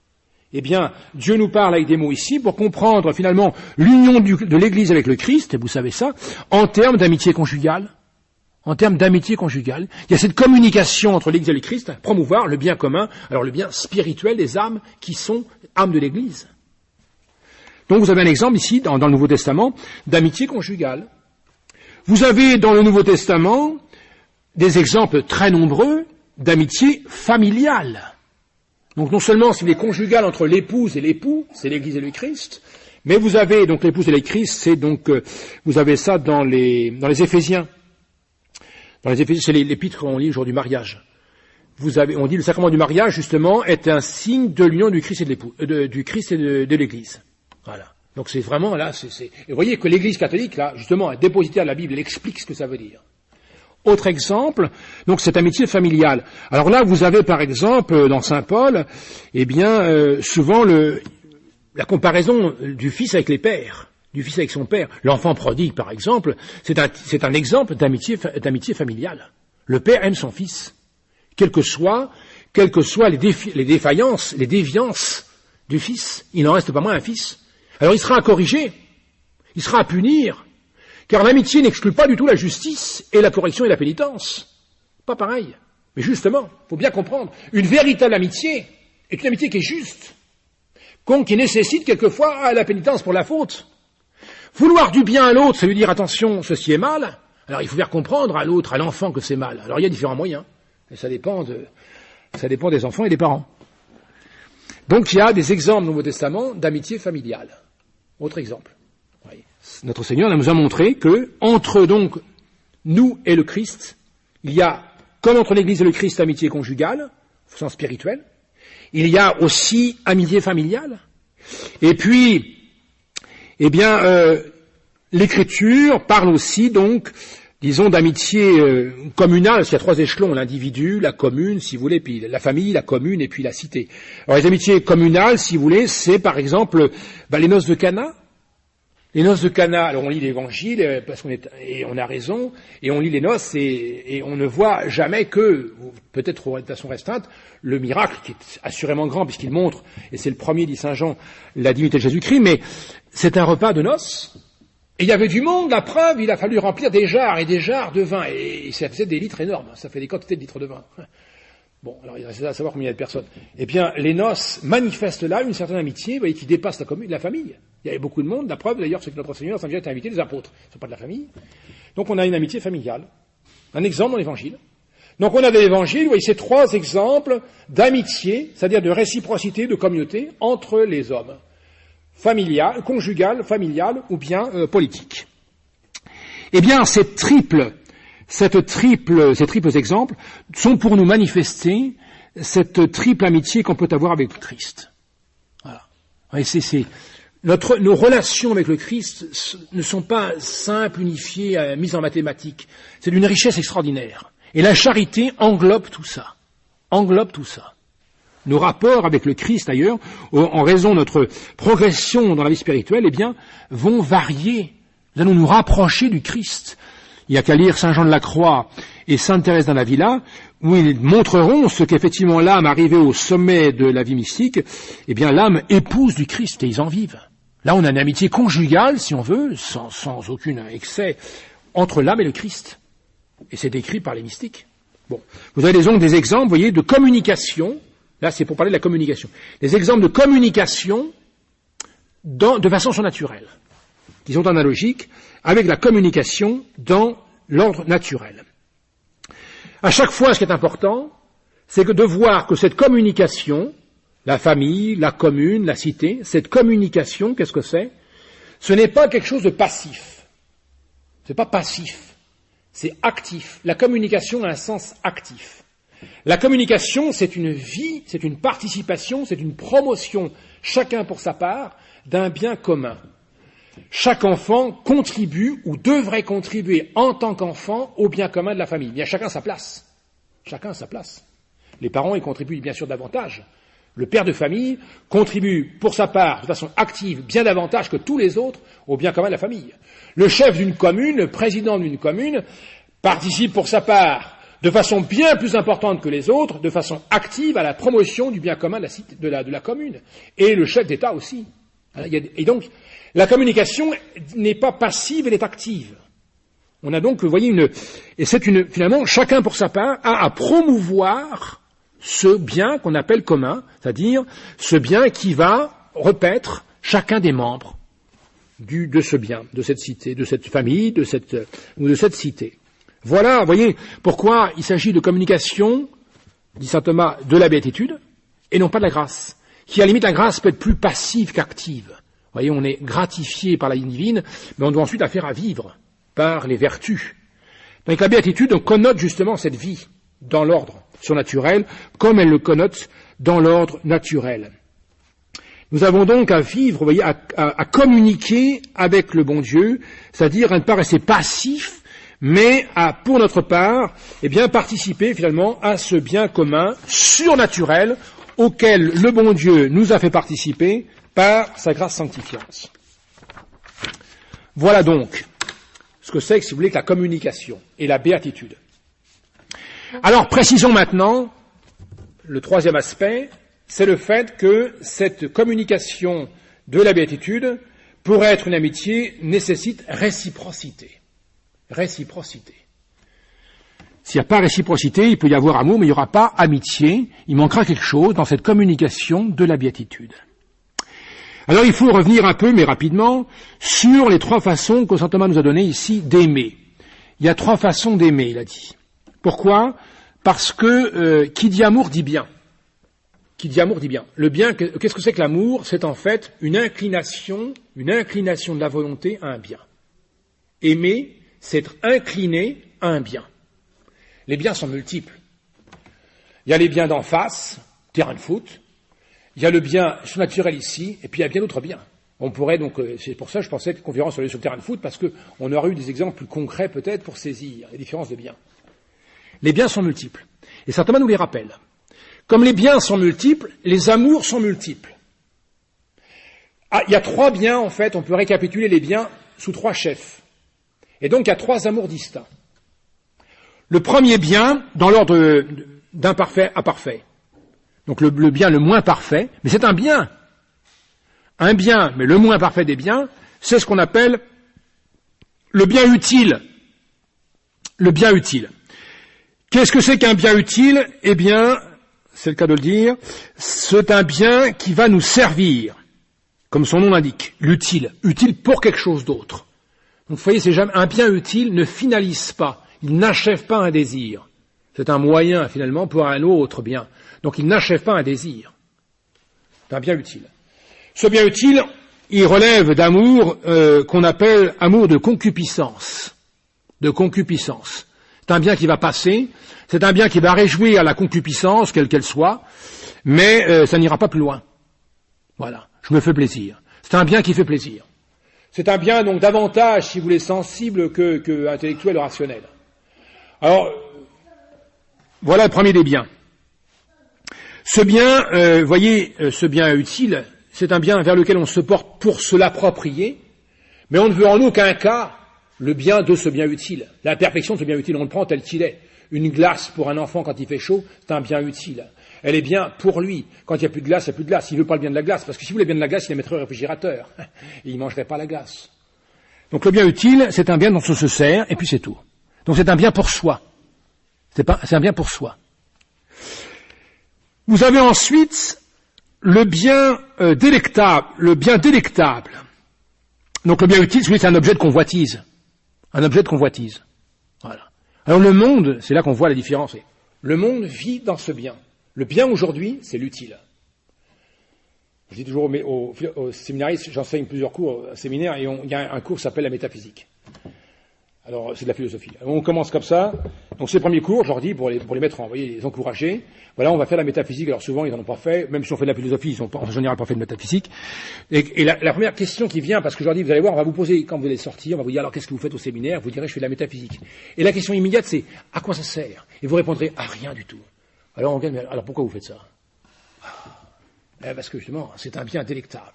Eh bien, Dieu nous parle avec des mots ici pour comprendre finalement l'union de l'Église avec le Christ, et vous savez ça, en termes d'amitié conjugale. En termes d'amitié conjugale, il y a cette communication entre l'Église et le Christ, promouvoir le bien commun, alors le bien spirituel des âmes qui sont âmes de l'Église. Donc vous avez un exemple ici, dans le Nouveau Testament, d'amitié conjugale. Vous avez dans le Nouveau Testament des exemples très nombreux d'amitié familiale. Donc non seulement c'est les conjugales entre l'épouse et l'époux, c'est l'Église et le Christ, mais vous avez donc l'épouse et le Christ, c'est donc vous avez ça dans les Éphésiens. Dans les Éphésiens, c'est l'épître qu'on lit le jour du mariage. On dit le sacrement du mariage, justement, est un signe de l'union du Christ et de l'époux, du Christ et de l'Église. Voilà. Donc c'est vraiment là, et vous voyez que l'Église catholique, là, justement, est dépositaire de la Bible, elle explique ce que ça veut dire. Autre exemple, donc cette amitié familiale. Alors là, vous avez par exemple, dans saint Paul, eh bien, souvent la comparaison du fils avec les pères. Du fils avec son père. L'enfant prodigue, par exemple, c'est un exemple d'amitié familiale. Le père aime son fils. Quelles que soient les défaillances, les déviances du fils, il n'en reste pas moins un fils. Alors il sera à corriger, il sera à punir, car l'amitié n'exclut pas du tout la justice et la correction et la pénitence. Pas pareil. Mais justement, il faut bien comprendre, une véritable amitié est une amitié qui est juste, qui nécessite quelquefois la pénitence pour la faute. Vouloir du bien à l'autre, ça veut dire attention, ceci est mal. Alors il faut faire comprendre à l'autre, à l'enfant que c'est mal. Alors il y a différents moyens. Et ça dépend des enfants et des parents. Donc il y a des exemples au Nouveau Testament d'amitié familiale. Autre exemple. Oui. Notre Seigneur nous a montré que entre donc nous et le Christ, il y a, comme entre l'Église et le Christ, amitié conjugale, au sens spirituel. Il y a aussi amitié familiale. Et puis, eh bien, l'Écriture parle aussi, donc, disons, d'amitié communale. Il y a trois échelons, l'individu, la commune, si vous voulez, puis la famille, la commune, et puis la cité. Alors, les amitiés communales, si vous voulez, c'est, par exemple, les noces de Cana. Les noces de Cana, alors on lit l'Évangile, parce on a raison, et on lit les noces, et on ne voit jamais que, peut-être de façon restreinte, le miracle, qui est assurément grand, puisqu'il montre, et c'est le premier, dit saint Jean, la divinité de Jésus-Christ, mais c'est un repas de noces, et il y avait du monde, la preuve, il a fallu remplir des jarres et des jarres de vin, et ça faisait des litres énormes, ça fait des quantités de litres de vin. Bon, alors il reste à savoir combien il y a de personnes. Eh bien, les noces manifestent là une certaine amitié, vous voyez, qui dépasse la famille. Il y avait beaucoup de monde, la preuve d'ailleurs, c'est que notre Seigneur a déjà invité les apôtres, ce ne sont pas de la famille. Donc on a une amitié familiale, un exemple dans l'Évangile. Donc on a dans l'Évangile, vous voyez, ces trois exemples d'amitié, c'est-à-dire de réciprocité, de communauté entre les hommes. Familiale, conjugale, familiale ou bien politique. Eh bien, ces triples exemples sont pour nous manifester cette triple amitié qu'on peut avoir avec le Christ. Nos relations avec le Christ ne sont pas simples, unifiées, mises en mathématiques. C'est d'une richesse extraordinaire. Et la charité englobe tout ça. Nos rapports avec le Christ, d'ailleurs, en raison de notre progression dans la vie spirituelle, vont varier. Nous allons nous rapprocher du Christ. Il n'y a qu'à lire Saint Jean de la Croix et Sainte Thérèse d'Avila, où ils montreront ce qu'effectivement l'âme arrivée au sommet de la vie mystique, l'âme épouse du Christ et ils en vivent. Là, on a une amitié conjugale, si on veut, sans aucun excès, entre l'âme et le Christ. Et c'est décrit par les mystiques. Bon, vous avez des exemples, vous voyez, de communication. Là, c'est pour parler de la communication. Des exemples de communication de façon surnaturelle, qui sont analogiques avec la communication dans l'ordre naturel. À chaque fois, ce qui est important, c'est de voir que cette communication, la famille, la commune, la cité, cette communication, qu'est-ce que c'est? Ce n'est pas quelque chose de passif. C'est pas passif. C'est actif. La communication a un sens actif. La communication, c'est une vie, c'est une participation, c'est une promotion, chacun pour sa part, d'un bien commun. Chaque enfant contribue ou devrait contribuer en tant qu'enfant au bien commun de la famille. Il y a chacun sa place. Chacun sa place. Les parents y contribuent bien sûr davantage. Le père de famille contribue pour sa part de façon active bien davantage que tous les autres au bien commun de la famille. Le chef d'une commune, le président d'une commune, participe pour sa part de façon bien plus importante que les autres, de façon active à la promotion du bien commun de la commune. Et le chef d'État aussi. Et donc, la communication n'est pas passive, elle est active. On a donc, vous voyez, finalement, chacun pour sa part a à promouvoir ce bien qu'on appelle commun, c'est-à-dire ce bien qui va repaître chacun des membres de ce bien, de cette cité, de cette famille, ou de cette cité. Voilà, vous voyez, pourquoi il s'agit de communication, dit saint Thomas, de la béatitude, et non pas de la grâce, qui à la limite la grâce peut être plus passive qu'active. Vous voyez, on est gratifié par la vie divine, mais on doit ensuite la faire à vivre par les vertus. Donc la béatitude connote justement cette vie dans l'ordre surnaturel, comme elle le connote dans l'ordre naturel. Nous avons donc à vivre, vous voyez, à communiquer avec le bon Dieu, c'est-à-dire à ne pas rester passif, mais à, pour notre part, participer finalement à ce bien commun surnaturel auquel le bon Dieu nous a fait participer par sa grâce sanctifiante. Voilà donc ce que c'est, si vous voulez, que la communication et la béatitude. Alors, précisons maintenant, le troisième aspect, c'est le fait que cette communication de la béatitude, pour être une amitié, nécessite réciprocité. Réciprocité. S'il n'y a pas réciprocité, il peut y avoir amour, mais il n'y aura pas amitié. Il manquera quelque chose dans cette communication de la béatitude. Alors il faut revenir un peu, mais rapidement, sur les trois façons que saint Thomas nous a données ici d'aimer. Il y a trois façons d'aimer, il a dit. Pourquoi? Parce que qui dit amour dit bien. Qui dit amour dit bien. Le bien, qu'est-ce que c'est que l'amour? C'est en fait une inclination de la volonté à un bien. Aimer, c'est être incliné à un bien. Les biens sont multiples. Il y a les biens d'en face, terrain de foot. Il y a le bien surnaturel ici, et puis il y a bien d'autres biens. On pourrait donc, c'est pour ça que je pensais que la conférence sur le terrain de foot, parce qu'on aurait eu des exemples plus concrets peut-être pour saisir les différences de biens. Les biens sont multiples. Et saint Thomas nous les rappelle. Comme les biens sont multiples, les amours sont multiples. Il y a trois biens, en fait, on peut récapituler les biens sous trois chefs. Et donc il y a trois amours distincts. Le premier bien, dans l'ordre d'imparfait à parfait. Donc le bien le moins parfait, mais c'est un bien. Un bien, mais le moins parfait des biens, c'est ce qu'on appelle le bien utile. Le bien utile. Qu'est-ce que c'est qu'un bien utile? Eh bien, c'est le cas de le dire, c'est un bien qui va nous servir, comme son nom l'indique, l'utile, utile pour quelque chose d'autre. Donc vous voyez, c'est jamais, un bien utile ne finalise pas, il n'achève pas un désir. C'est un moyen finalement pour un autre bien. Donc il n'achève pas un désir. C'est un bien utile. Ce bien utile, il relève d'amour qu'on appelle amour de concupiscence. De concupiscence. C'est un bien qui va passer, c'est un bien qui va réjouir la concupiscence, quelle qu'elle soit, mais ça n'ira pas plus loin. Voilà. Je me fais plaisir. C'est un bien qui fait plaisir. C'est un bien donc davantage, si vous voulez, sensible que intellectuel ou rationnel. Alors, voilà le premier des biens. Ce bien, voyez, ce bien utile, c'est un bien vers lequel on se porte pour se l'approprier, mais on ne veut en aucun cas le bien de ce bien utile. La perfection de ce bien utile, on le prend tel qu'il est. Une glace pour un enfant quand il fait chaud, c'est un bien utile. Elle est bien pour lui. Quand il n'y a plus de glace, il n'y a plus de glace. Il ne veut pas le bien de la glace, parce que s'il voulait le bien de la glace, il la mettrait au réfrigérateur. Et il ne mangerait pas la glace. Donc le bien utile, c'est un bien dont on se sert, et puis c'est tout. Donc c'est un bien pour soi. C'est un bien pour soi. Vous avez ensuite le bien délectable. Le bien délectable. Donc le bien utile, c'est un objet de convoitise. Un objet de convoitise. Voilà. Alors le monde, c'est là qu'on voit la différence. Le monde vit dans ce bien. Le bien aujourd'hui, c'est l'utile. Je dis toujours aux séminaristes, j'enseigne plusieurs cours au séminaire, et il y a un cours qui s'appelle la métaphysique. Alors, c'est de la philosophie. On commence comme ça. Donc, c'est le premier cours, je leur dis, pour les mettre en, les encourager. Voilà, on va faire la métaphysique. Alors, souvent, ils n'en ont pas fait. Même si on fait de la philosophie, ils n'ont pas, en général, pas fait de métaphysique. Et la première question qui vient, parce que je leur dis, vous allez voir, on va vous poser, quand vous allez sortir, on va vous dire, alors, qu'est-ce que vous faites au séminaire? Vous direz, je fais de la métaphysique. Et la question immédiate, c'est, à quoi ça sert? Et vous répondrez, à rien du tout. Alors, on regarde, alors, pourquoi vous faites ça? Parce que, justement, c'est un bien délectable.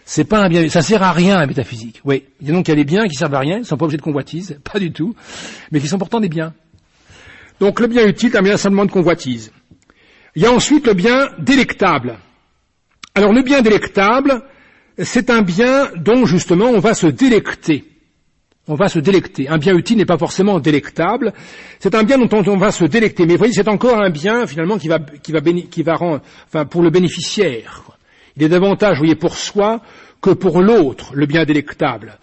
C'est pas un bien, ça sert à rien, la métaphysique. Oui. Donc, il y a des biens qui servent à rien, qui sont pas objets de convoitise, pas du tout, mais qui sont pourtant des biens. Donc, le bien utile est un bien simplement de convoitise. Il y a ensuite le bien délectable. Alors, le bien délectable, c'est un bien dont, justement, on va se délecter. On va se délecter. Un bien utile n'est pas forcément délectable. C'est un bien dont on va se délecter. Mais vous voyez, c'est encore un bien, finalement, qui va rendre, enfin, pour le bénéficiaire. Il est davantage, vous voyez, pour soi que pour l'autre, le bien délectable.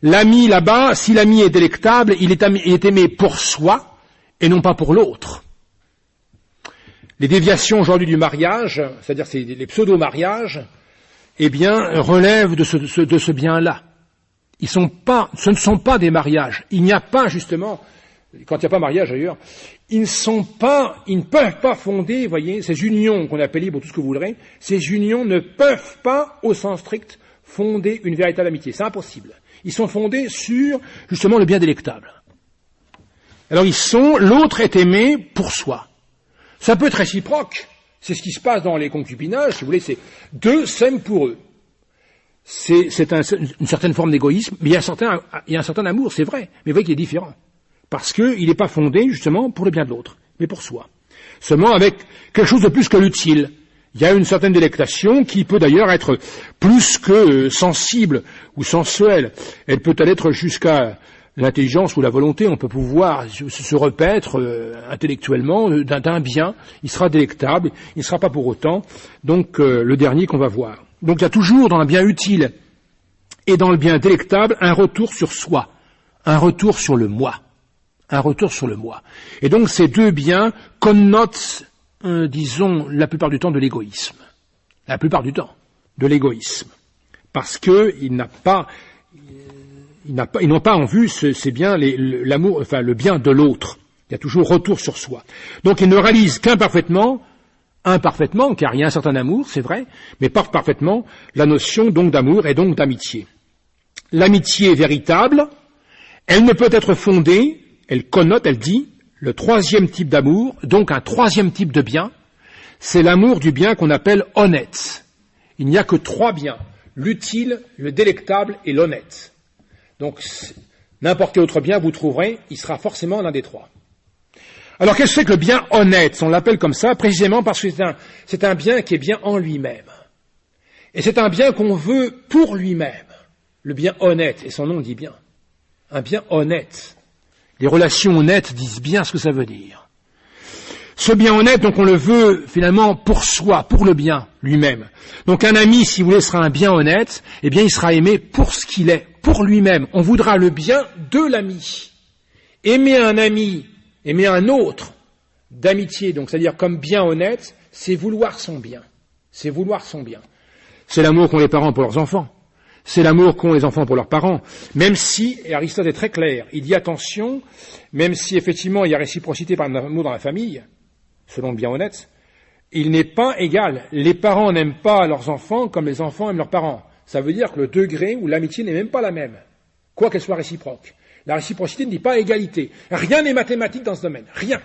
L'ami, là-bas, si l'ami est délectable, il est aimé pour soi et non pas pour l'autre. Les déviations aujourd'hui du mariage, c'est-à-dire les pseudo-mariages, eh bien, relèvent de ce bien-là. Ce ne sont pas des mariages. Il n'y a pas, justement, quand il n'y a pas mariage d'ailleurs, ils ne peuvent pas fonder, vous voyez, ces unions qu'on appelle libres, tout ce que vous voudrez, ces unions ne peuvent pas, au sens strict, fonder une véritable amitié. C'est impossible. Ils sont fondés sur, justement, le bien délectable. Alors l'autre est aimé pour soi. Ça peut être réciproque. C'est ce qui se passe dans les concubinages, si vous voulez, c'est deux s'aiment pour eux. C'est une certaine forme d'égoïsme, mais il y a un certain amour, c'est vrai, mais vous voyez qu'il est différent. Parce qu'il n'est pas fondé, justement, pour le bien de l'autre, mais pour soi. Seulement avec quelque chose de plus que l'utile. Il y a une certaine délectation qui peut d'ailleurs être plus que sensible ou sensuelle. Elle peut aller être jusqu'à l'intelligence ou la volonté. On peut pouvoir se repaître intellectuellement d'un bien. Il sera délectable, il ne sera pas pour autant. Donc le dernier qu'on va voir. Donc il y a toujours dans le bien utile et dans le bien délectable un retour sur soi, un retour sur le moi. Un retour sur le moi. Et donc ces deux biens connotent, disons, la plupart du temps de l'égoïsme. La plupart du temps, de l'égoïsme. Parce qu'ils n'ont pas en vue ces biens, l'amour, enfin le bien de l'autre. Il y a toujours retour sur soi. Donc ils ne réalisent imparfaitement, car il y a un certain amour, c'est vrai, mais pas parfaitement la notion donc d'amour et donc d'amitié. L'amitié véritable, elle ne peut être fondée, elle connote, elle dit, le troisième type d'amour, donc un troisième type de bien, c'est l'amour du bien qu'on appelle honnête. Il n'y a que trois biens, l'utile, le délectable et l'honnête. Donc, n'importe quel autre bien vous trouverez, il sera forcément l'un des trois. Alors, qu'est-ce que c'est que le bien honnête? On l'appelle comme ça, précisément parce que c'est un bien qui est bien en lui-même. Et c'est un bien qu'on veut pour lui-même. Le bien honnête, et son nom dit bien. Un bien honnête. Les relations honnêtes disent bien ce que ça veut dire. Ce bien honnête, donc on le veut finalement pour soi, pour le bien lui-même. Donc un ami, si vous voulez, sera un bien honnête, eh bien il sera aimé pour ce qu'il est, pour lui-même. On voudra le bien de l'ami. Aimer un ami, aimer un autre d'amitié, donc c'est-à-dire comme bien honnête, c'est vouloir son bien. C'est vouloir son bien. C'est l'amour qu'ont les parents pour leurs enfants. C'est l'amour qu'ont les enfants pour leurs parents. Même si, et Aristote est très clair, il dit attention, même si effectivement il y a réciprocité par l'amour dans la famille, selon le bien honnête, il n'est pas égal. Les parents n'aiment pas leurs enfants comme les enfants aiment leurs parents. Ça veut dire que le degré où l'amitié n'est même pas la même, quoi qu'elle soit réciproque. La réciprocité ne dit pas égalité. Rien n'est mathématique dans ce domaine. Rien.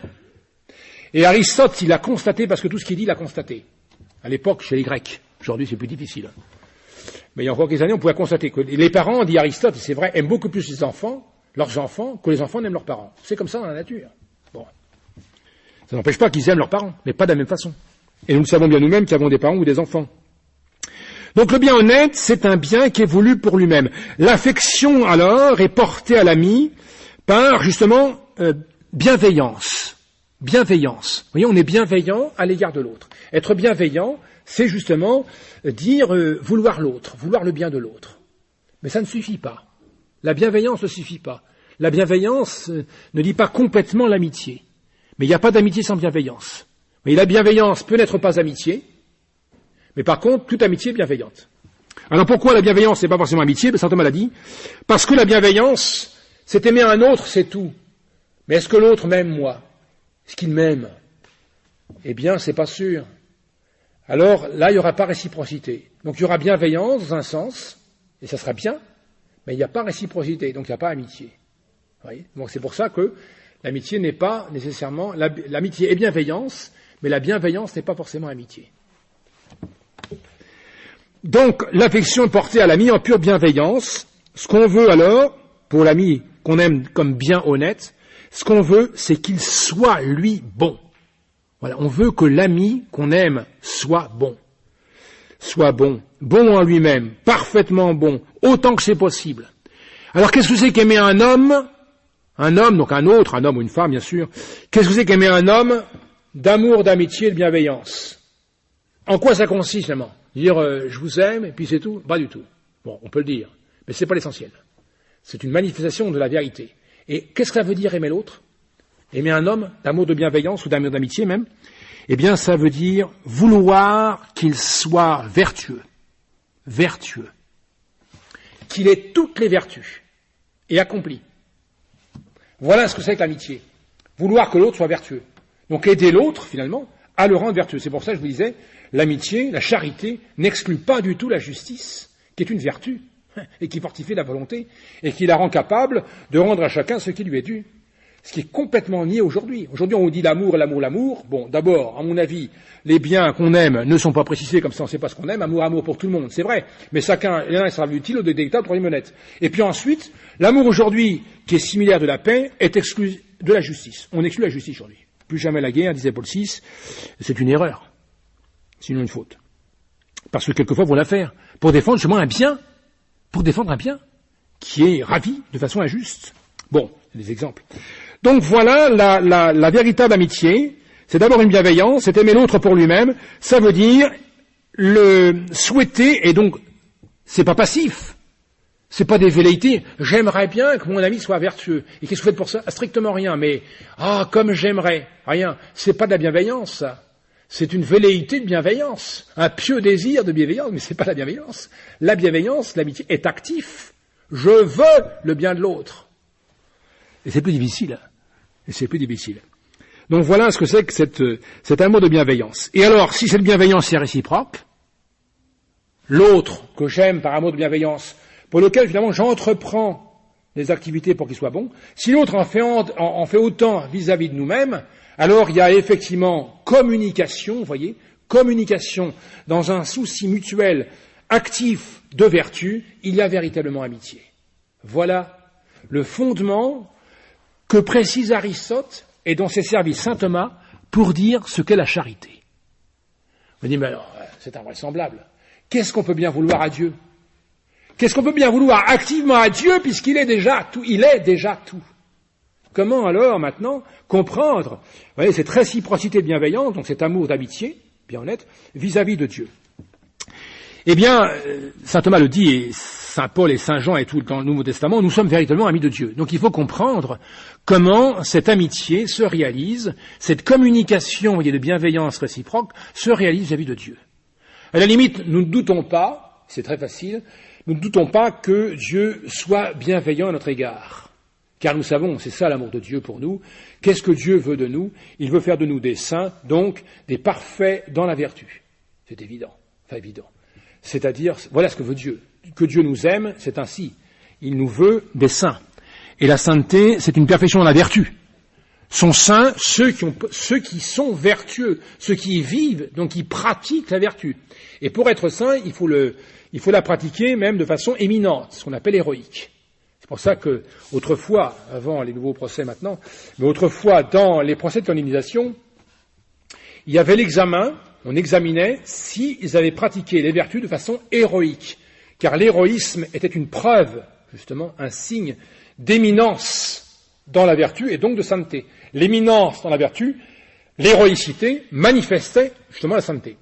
Et Aristote, il a constaté, parce que tout ce qu'il dit, il a constaté. À l'époque, chez les Grecs. Aujourd'hui, c'est plus difficile. Mais il y a encore quelques années, on pouvait constater que les parents, dit Aristote, c'est vrai, aiment beaucoup plus leurs enfants, que les enfants n'aiment leurs parents. C'est comme ça dans la nature. Bon. Ça n'empêche pas qu'ils aiment leurs parents, mais pas de la même façon. Et nous le savons bien nous-mêmes qui avons des parents ou des enfants. Donc le bien honnête, c'est un bien qui est voulu pour lui-même. L'affection, alors, est portée à l'ami par, justement, bienveillance. Bienveillance. Vous voyez, on est bienveillant à l'égard de l'autre. Être bienveillant, c'est justement dire vouloir l'autre, vouloir le bien de l'autre. Mais ça ne suffit pas. La bienveillance ne suffit pas. La bienveillance ne dit pas complètement l'amitié. Mais il n'y a pas d'amitié sans bienveillance. Mais la bienveillance peut n'être pas amitié, mais par contre, toute amitié est bienveillante. Alors pourquoi la bienveillance n'est pas forcément amitié? Saint Thomas l'a dit. Parce que la bienveillance, c'est aimer un autre, c'est tout. Mais est-ce que l'autre m'aime moi? Est-ce qu'il m'aime? Eh bien, c'est pas sûr. Alors là, il n'y aura pas réciprocité. Donc il y aura bienveillance dans un sens, et ça sera bien, mais il n'y a pas réciprocité, donc il n'y a pas amitié. Vous voyez? Donc c'est pour ça que l'amitié n'est pas nécessairement... L'amitié est bienveillance, mais la bienveillance n'est pas forcément amitié. Donc, l'affection est portée à l'ami en pure bienveillance. Ce qu'on veut alors, pour l'ami qu'on aime comme bien honnête, ce qu'on veut, c'est qu'il soit, lui, bon. Voilà, on veut que l'ami qu'on aime soit bon. Soit bon. Bon en lui-même, parfaitement bon, autant que c'est possible. Alors, qu'est-ce que c'est qu'aimer un homme, donc un autre, un homme ou une femme, bien sûr. Qu'est-ce que c'est qu'aimer un homme d'amour, d'amitié et de bienveillance? En quoi ça consiste, finalement? Dire je vous aime et puis c'est tout? Pas du tout. Bon, on peut le dire, mais c'est pas l'essentiel. C'est une manifestation de la vérité. Et qu'est-ce que ça veut dire aimer l'autre? Aimer un homme d'amour, de bienveillance ou d'amour, d'amitié même? Eh bien, ça veut dire vouloir qu'il soit vertueux. Vertueux. Qu'il ait toutes les vertus et accompli. Voilà ce que c'est que l'amitié. Vouloir que l'autre soit vertueux. Donc aider l'autre, finalement, à le rendre vertueux. C'est pour ça que je vous disais, l'amitié, la charité, n'exclut pas du tout la justice, qui est une vertu, et qui fortifie la volonté, et qui la rend capable de rendre à chacun ce qui lui est dû. Ce qui est complètement nié aujourd'hui. Aujourd'hui, on dit l'amour, l'amour, l'amour. Bon, d'abord, à mon avis, les biens qu'on aime ne sont pas précisés comme ça, on ne sait pas ce qu'on aime. Amour, amour pour tout le monde, c'est vrai. Mais chacun, l'un sera utile, l'autre détectable, troisième honnête. Et puis ensuite, l'amour aujourd'hui, qui est similaire de la paix, est exclu de la justice. On exclut la justice aujourd'hui. Plus jamais la guerre, disait Paul VI, c'est une erreur. Sinon une faute. Parce que quelquefois, vont la faire. Pour défendre justement un bien. Pour défendre un bien qui est ravi de façon injuste. Bon, c'est des exemples. Donc voilà, la véritable amitié, c'est d'abord une bienveillance, c'est aimer l'autre pour lui-même, ça veut dire le souhaiter, et donc, c'est pas passif, c'est pas des velléités, j'aimerais bien que mon ami soit vertueux, et qu'est-ce que vous faites pour ça? Strictement rien, mais, comme j'aimerais, rien, c'est pas de la bienveillance, ça. C'est une velléité de bienveillance, un pieux désir de bienveillance, mais c'est pas la bienveillance. La bienveillance, l'amitié, est actif. Je veux le bien de l'autre. Et c'est plus difficile. Donc voilà ce que c'est que cet amour de bienveillance. Et alors, si cette bienveillance est réciproque, l'autre que j'aime par amour de bienveillance, pour lequel finalement j'entreprends des activités pour qu'il soit bon, si l'autre en fait autant vis-à-vis de nous-mêmes, alors il y a effectivement communication, vous voyez, communication dans un souci mutuel actif de vertu, il y a véritablement amitié. Voilà le fondement que précise Aristote et dont s'est servi saint Thomas pour dire ce qu'est la charité. On dit, mais alors, c'est invraisemblable. Qu'est-ce qu'on peut bien vouloir à Dieu? Qu'est-ce qu'on peut bien vouloir activement à Dieu puisqu'il est déjà tout? Il est déjà tout. Comment alors maintenant comprendre, vous voyez, cette réciprocité de bienveillance, donc cet amour d'amitié, bien honnête, vis-à-vis de Dieu? Eh bien, saint Thomas le dit, et saint Paul et saint Jean et tout dans le Nouveau Testament, nous sommes véritablement amis de Dieu. Donc il faut comprendre comment cette amitié se réalise, cette communication, vous voyez, de bienveillance réciproque se réalise vis-à-vis de Dieu. À la limite, nous ne doutons pas, c'est très facile, nous ne doutons pas que Dieu soit bienveillant à notre égard. Car nous savons, c'est ça l'amour de Dieu pour nous, qu'est-ce que Dieu veut de nous? Il veut faire de nous des saints, donc des parfaits dans la vertu. C'est évident, évident. C'est-à-dire, voilà ce que veut Dieu. Que Dieu nous aime, c'est ainsi. Il nous veut des saints. Et la sainteté, c'est une perfection dans la vertu. Sont saints ceux qui sont vertueux, ceux qui y vivent, donc qui pratiquent la vertu. Et pour être saint, il faut la pratiquer même de façon éminente, ce qu'on appelle héroïque. C'est pour ça que, autrefois, avant les nouveaux procès maintenant, mais autrefois, dans les procès de canonisation, il y avait l'examen, on examinait s'ils avaient pratiqué les vertus de façon héroïque. Car l'héroïsme était une preuve, justement, un signe d'éminence dans la vertu et donc de sainteté. L'éminence dans la vertu, l'héroïcité manifestait justement la sainteté.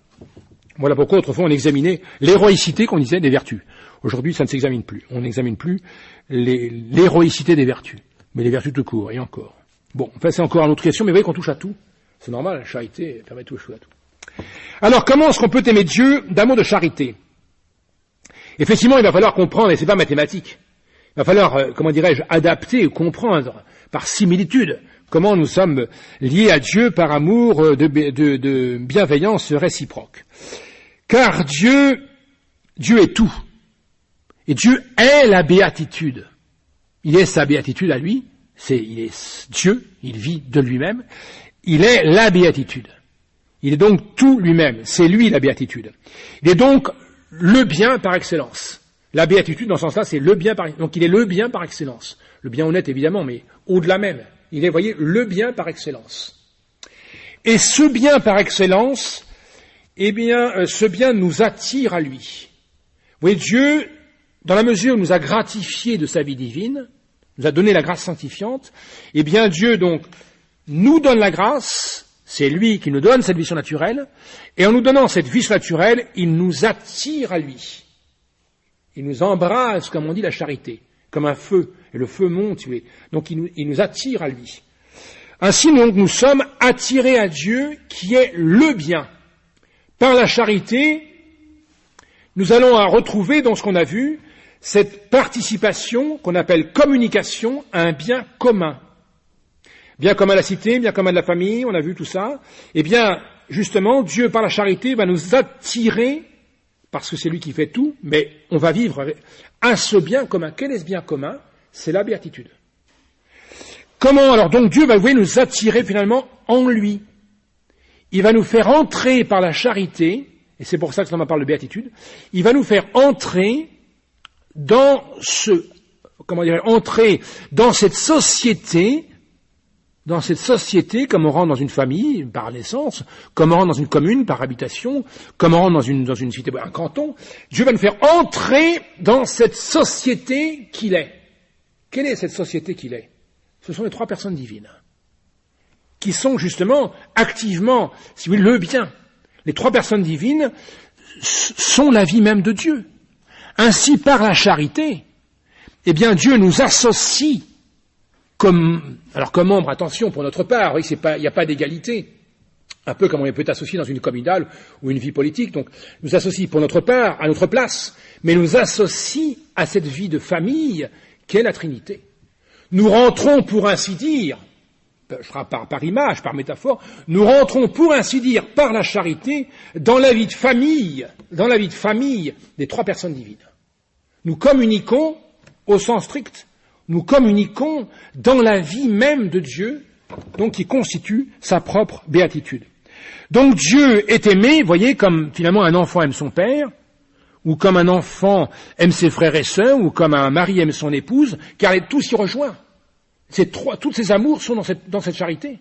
Voilà pourquoi autrefois on examinait l'héroïcité qu'on disait des vertus. Aujourd'hui ça ne s'examine plus. On n'examine plus l'héroïcité des vertus, mais les vertus tout court et encore. Bon, enfin c'est encore une autre question, mais vous voyez qu'on touche à tout. C'est normal, la charité permet de toucher à tout. Alors comment est-ce qu'on peut aimer Dieu d'amour de charité? Effectivement, il va falloir comprendre, et c'est pas mathématique, il va falloir, adapter ou comprendre par similitude comment nous sommes liés à Dieu par amour de bienveillance réciproque. Car Dieu est tout. Et Dieu est la béatitude. Il est sa béatitude à lui. Il est Dieu, il vit de lui-même. Il est la béatitude. Il est donc tout lui-même. C'est lui la béatitude. Il est donc le bien par excellence. La béatitude, dans ce sens-là, c'est le bien par excellence. Donc il est le bien par excellence. Le bien honnête, évidemment, mais au-delà même. Il est, voyez, le bien par excellence. Et ce bien par excellence, ce bien nous attire à lui. Vous voyez, Dieu, dans la mesure où il nous a gratifiés de sa vie divine, nous a donné la grâce sanctifiante, Dieu, donc, nous donne la grâce, c'est lui qui nous donne cette vie surnaturelle, et en nous donnant cette vie surnaturelle, il nous attire à lui. Il nous embrase, comme on dit, la charité, comme un feu, et le feu monte, donc il nous attire à lui. Ainsi, donc, nous sommes attirés à Dieu, qui est le bien. Par la charité, nous allons retrouver, dans ce qu'on a vu, cette participation qu'on appelle communication à un bien commun. Bien commun à la cité, bien commun de la famille, on a vu tout ça. Justement, Dieu, par la charité, va nous attirer, parce que c'est lui qui fait tout, mais on va vivre à ce bien commun. Quel est ce bien commun? C'est la béatitude. Comment alors donc Dieu va nous attirer finalement en lui? Il va nous faire entrer par la charité, et c'est pour ça que l'on parle de béatitude, il va nous faire entrer dans entrer dans cette société, comme on rentre dans une famille par naissance, comme on rentre dans une commune par habitation, comme on rentre dans une cité, un canton. Dieu va nous faire entrer dans cette société qu'il est. Quelle est cette société qu'il est? Ce sont les trois personnes divines, qui sont justement activement, si vous voulez, le bien. Les trois personnes divines sont la vie même de Dieu. Ainsi, par la charité, Dieu nous associe comme membre, attention, pour notre part, oui, il n'y a pas d'égalité. Un peu comme on peut être associé dans une communale ou une vie politique. Donc, nous associe pour notre part, à notre place, mais nous associe à cette vie de famille qu'est la Trinité. Nous rentrons, pour ainsi dire, par image, par métaphore, nous rentrons, pour ainsi dire, par la charité, dans la vie de famille des trois personnes divines. Nous communiquons, au sens strict, nous communiquons dans la vie même de Dieu, donc qui constitue sa propre béatitude. Donc Dieu est aimé, voyez, comme finalement un enfant aime son père, ou comme un enfant aime ses frères et sœurs, ou comme un mari aime son épouse, car tout s'y rejoint. Tous ces amours sont dans cette charité.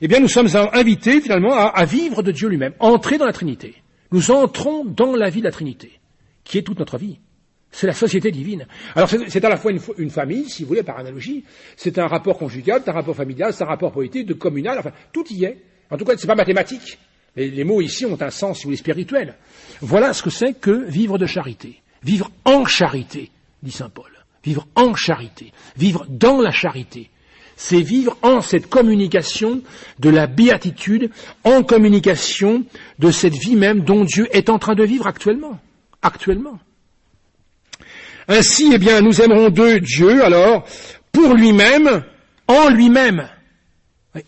Nous sommes invités finalement à vivre de Dieu lui-même, entrer dans la Trinité. Nous entrons dans la vie de la Trinité, qui est toute notre vie. C'est la société divine. Alors c'est à la fois une famille, si vous voulez, par analogie, c'est un rapport conjugal, c'est un rapport familial, c'est un rapport politique, de communal, enfin, tout y est. En tout cas, c'est pas mathématique. Les mots ici ont un sens, si vous voulez, spirituel. Voilà ce que c'est que vivre de charité. Vivre en charité, dit saint Paul. Vivre en charité. Vivre dans la charité. C'est vivre en cette communication de la béatitude, en communication de cette vie même dont Dieu est en train de vivre actuellement. Actuellement. Ainsi, nous aimerons Dieu, alors, pour lui-même, en lui-même.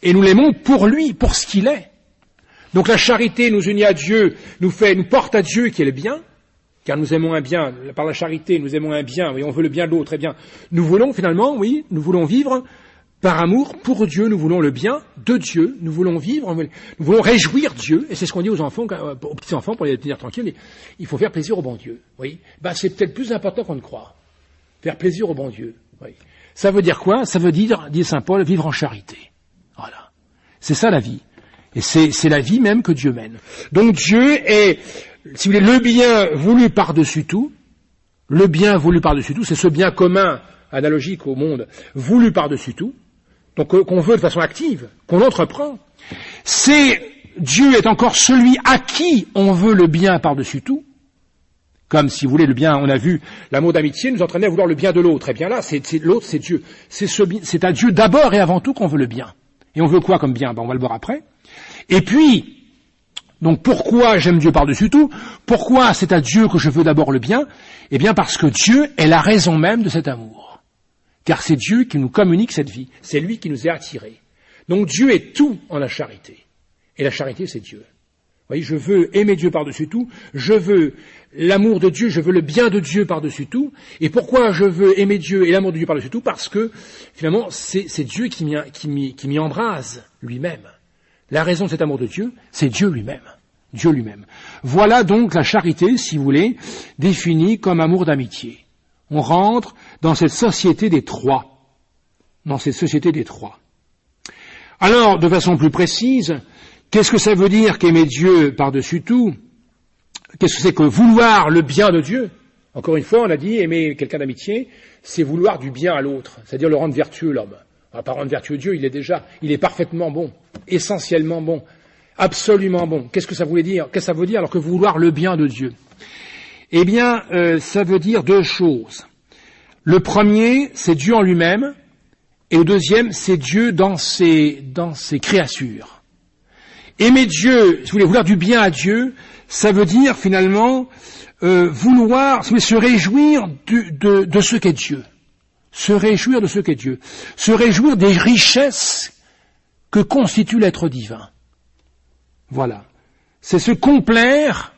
Et nous l'aimons pour lui, pour ce qu'il est. Donc la charité nous unit à Dieu, nous porte à Dieu qui est le bien, car nous aimons un bien, par la charité, nous aimons un bien, et on veut le bien de l'autre, eh bien, nous voulons finalement, oui, nous voulons vivre par amour pour Dieu, nous voulons le bien de Dieu, nous voulons vivre, nous voulons réjouir Dieu, et c'est ce qu'on dit aux enfants, aux petits-enfants, pour les tenir tranquilles, il faut faire plaisir au bon Dieu, oui. C'est peut-être plus important qu'on ne croit. Faire plaisir au bon Dieu, oui. Ça veut dire quoi? Ça veut dire, dit saint Paul, vivre en charité. Voilà. C'est ça la vie. Et c'est la vie même que Dieu mène. Donc Dieu est, si vous voulez, le bien voulu par-dessus tout, le bien voulu par-dessus tout, c'est ce bien commun, analogique au monde, voulu par-dessus tout, donc qu'on veut de façon active, qu'on entreprend. Dieu est encore celui à qui on veut le bien par-dessus tout, comme si vous voulez le bien, on a vu, l'amour d'amitié nous entraînait à vouloir le bien de l'autre. Eh bien là, l'autre, c'est Dieu. C'est à Dieu d'abord et avant tout qu'on veut le bien. Et on veut quoi comme bien? On va le voir après. Et puis, donc pourquoi j'aime Dieu par-dessus tout? Pourquoi c'est à Dieu que je veux d'abord le bien? Eh bien parce que Dieu est la raison même de cet amour. Car c'est Dieu qui nous communique cette vie. C'est lui qui nous est attirés. Donc Dieu est tout en la charité. Et la charité, c'est Dieu. Vous voyez, je veux aimer Dieu par-dessus tout, je veux l'amour de Dieu, je veux le bien de Dieu par-dessus tout. Et pourquoi je veux aimer Dieu et l'amour de Dieu par-dessus tout? Parce que, finalement, c'est Dieu qui m'y embrase lui-même. La raison de cet amour de Dieu, c'est Dieu lui-même. Dieu lui-même. Voilà donc la charité, si vous voulez, définie comme amour d'amitié. On rentre dans cette société des trois. Dans cette société des trois. Alors, de façon plus précise, qu'est-ce que ça veut dire qu'aimer Dieu par-dessus tout? Qu'est-ce que c'est que vouloir le bien de Dieu? Encore une fois, on a dit, aimer quelqu'un d'amitié, c'est vouloir du bien à l'autre, c'est-à-dire le rendre vertueux, l'homme. On va pas rendre vertueux Dieu, il est parfaitement bon, essentiellement bon, absolument bon. Qu'est-ce que ça voulait dire? Qu'est-ce que ça veut dire alors que vouloir le bien de Dieu? Eh bien, ça veut dire deux choses. Le premier, c'est Dieu en lui-même, et le deuxième, c'est Dieu dans ses créatures. Aimer Dieu, si vous voulez, vouloir du bien à Dieu, ça veut dire finalement vouloir, si vous voulez, se réjouir de ce qu'est Dieu. Se réjouir de ce qu'est Dieu. Se réjouir des richesses que constitue l'être divin. Voilà. C'est se complaire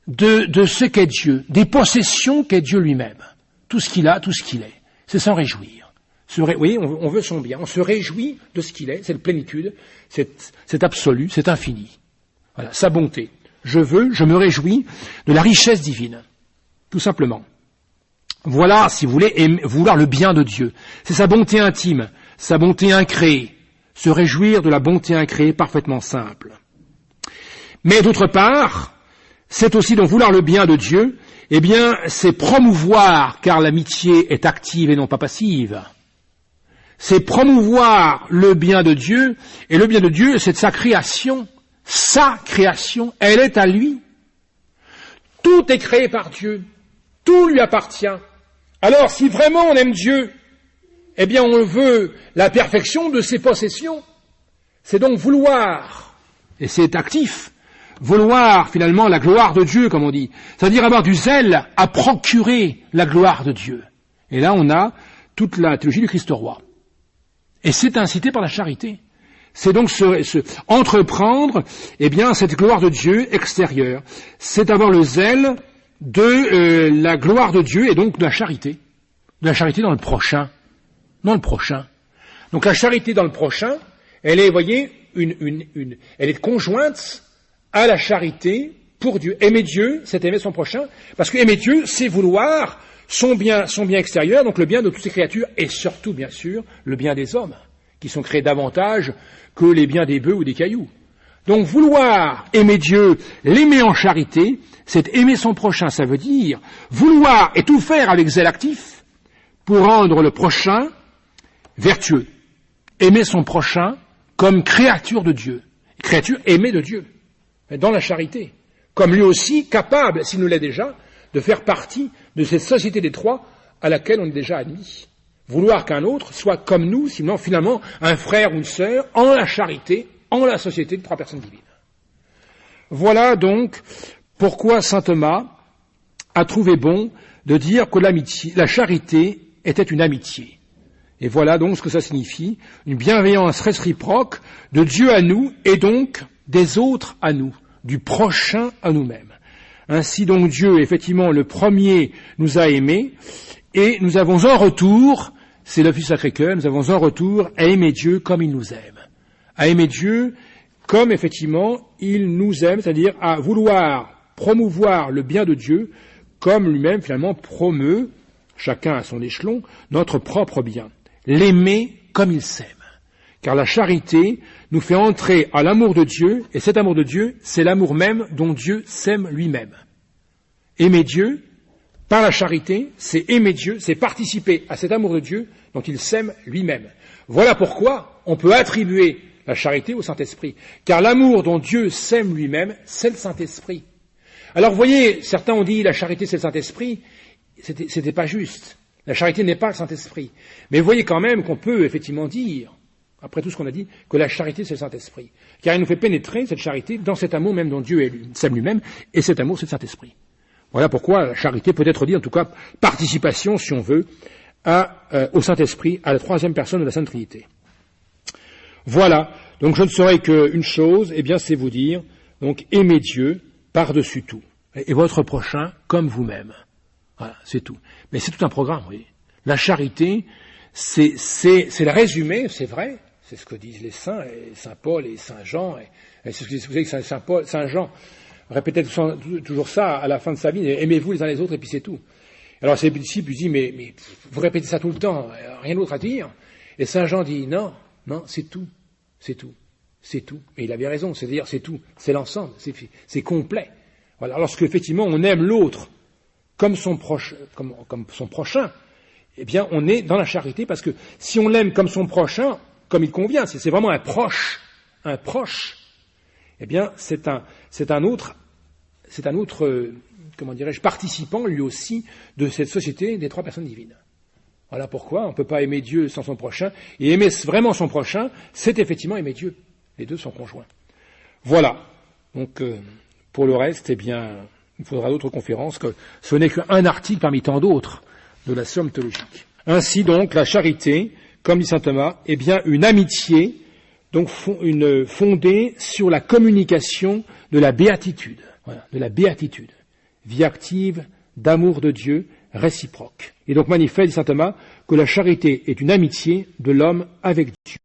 de ce qu'est Dieu, des possessions qu'est Dieu lui-même. Tout ce qu'il a, tout ce qu'il est. C'est s'en réjouir. Oui, on veut son bien. On se réjouit de ce qu'il est, cette plénitude, c'est absolu, c'est infini. Voilà, sa bonté. Je me réjouis de la richesse divine. Tout simplement. Voilà, si vous voulez, vouloir le bien de Dieu. C'est sa bonté intime, sa bonté incréée. Se réjouir de la bonté incréée parfaitement simple. Mais d'autre part, c'est aussi donc vouloir le bien de Dieu, eh bien, c'est promouvoir, car l'amitié est active et non pas passive. C'est promouvoir le bien de Dieu, et le bien de Dieu, c'est de sa création, elle est à lui. Tout est créé par Dieu, tout lui appartient. Alors, si vraiment on aime Dieu, eh bien, on veut la perfection de ses possessions. C'est donc vouloir, et c'est actif, vouloir finalement la gloire de Dieu, comme on dit. C'est-à-dire avoir du zèle à procurer la gloire de Dieu. Et là, on a toute la théologie du Christ roi. Et c'est incité par la charité. C'est donc entreprendre, eh bien, cette gloire de Dieu extérieure. C'est avoir le zèle de la gloire de Dieu et donc de la charité. De la charité dans le prochain. Dans le prochain. Donc la charité dans le prochain, elle est, vous voyez, elle est conjointe à la charité pour Dieu. Aimer Dieu, c'est aimer son prochain, parce que aimer Dieu, c'est vouloir son bien extérieur, donc le bien de toutes ces créatures, et surtout, bien sûr, le bien des hommes, qui sont créés davantage que les biens des bœufs ou des cailloux. Donc vouloir aimer Dieu, l'aimer en charité, c'est aimer son prochain, ça veut dire vouloir et tout faire avec zèle actif pour rendre le prochain vertueux. Aimer son prochain comme créature de Dieu, créature aimée de Dieu, dans la charité, comme lui aussi capable, s'il nous l'est déjà, de faire partie de cette société des trois à laquelle on est déjà admis. Vouloir qu'un autre soit comme nous, sinon finalement un frère ou une sœur, en la charité, en la société de trois personnes divines. Voilà donc pourquoi saint Thomas a trouvé bon de dire que la charité était une amitié. Et voilà donc ce que ça signifie, une bienveillance réciproque de Dieu à nous et donc des autres à nous, du prochain à nous-mêmes. Ainsi donc Dieu, effectivement, le premier nous a aimés et nous avons en retour, c'est l'Office Sacré-Cœur, nous avons en retour à aimer Dieu comme il nous aime. À aimer Dieu comme effectivement il nous aime, c'est-à-dire à vouloir promouvoir le bien de Dieu comme lui-même finalement promeut, chacun à son échelon, notre propre bien. L'aimer comme il s'aime. Car la charité nous fait entrer à l'amour de Dieu, et cet amour de Dieu, c'est l'amour même dont Dieu s'aime lui-même. Aimer Dieu, par la charité, c'est aimer Dieu, c'est participer à cet amour de Dieu dont il s'aime lui-même. Voilà pourquoi on peut attribuer la charité au Saint-Esprit. Car l'amour dont Dieu s'aime lui-même, c'est le Saint-Esprit. Alors vous voyez, certains ont dit la charité c'est le Saint-Esprit, c'était pas juste. La charité n'est pas le Saint-Esprit. Mais vous voyez quand même qu'on peut effectivement dire, après tout ce qu'on a dit, que la charité c'est le Saint-Esprit. Car il nous fait pénétrer cette charité dans cet amour même dont Dieu s'aime lui-même, et cet amour c'est le Saint-Esprit. Voilà pourquoi la charité peut être dit, en tout cas, participation, si on veut, au Saint-Esprit, à la troisième personne de la Sainte Trinité. Voilà. Donc je ne saurais qu'une chose, eh bien c'est vous dire, donc aimez Dieu par-dessus tout. Et votre prochain comme vous-même. Voilà, c'est tout. Mais c'est tout un programme, vous voyez. La charité, c'est le résumé, c'est vrai, c'est ce que disent les saints, et Saint Paul et Saint Jean, et c'est ce que vous savez que Saint Jean répétait toujours ça à la fin de sa vie, aimez-vous les uns les autres, et puis c'est tout. Alors ses disciples lui disent, mais vous répétez ça tout le temps, rien d'autre à dire. Et Saint Jean dit, non, c'est tout. Et il avait raison, c'est-à-dire c'est tout, c'est l'ensemble, c'est complet. Voilà. Lorsque effectivement on aime l'autre comme son prochain, eh bien on est dans la charité, parce que si on l'aime comme son prochain, comme il convient, c'est vraiment un proche, eh bien c'est un autre, comment dirais-je, participant lui aussi de cette société des trois personnes divines. Voilà pourquoi on ne peut pas aimer Dieu sans son prochain, et aimer vraiment son prochain, c'est effectivement aimer Dieu. Les deux sont conjoints. Voilà. Donc, pour le reste, eh bien, il faudra d'autres conférences, que ce n'est qu'un article parmi tant d'autres de la somme théologique. Ainsi donc, la charité, comme dit saint Thomas, est bien une amitié, donc fondée sur la communication de la béatitude. Voilà, de la béatitude. Vie active d'amour de Dieu, réciproque. Et donc manifeste, dit saint Thomas, que la charité est une amitié de l'homme avec Dieu.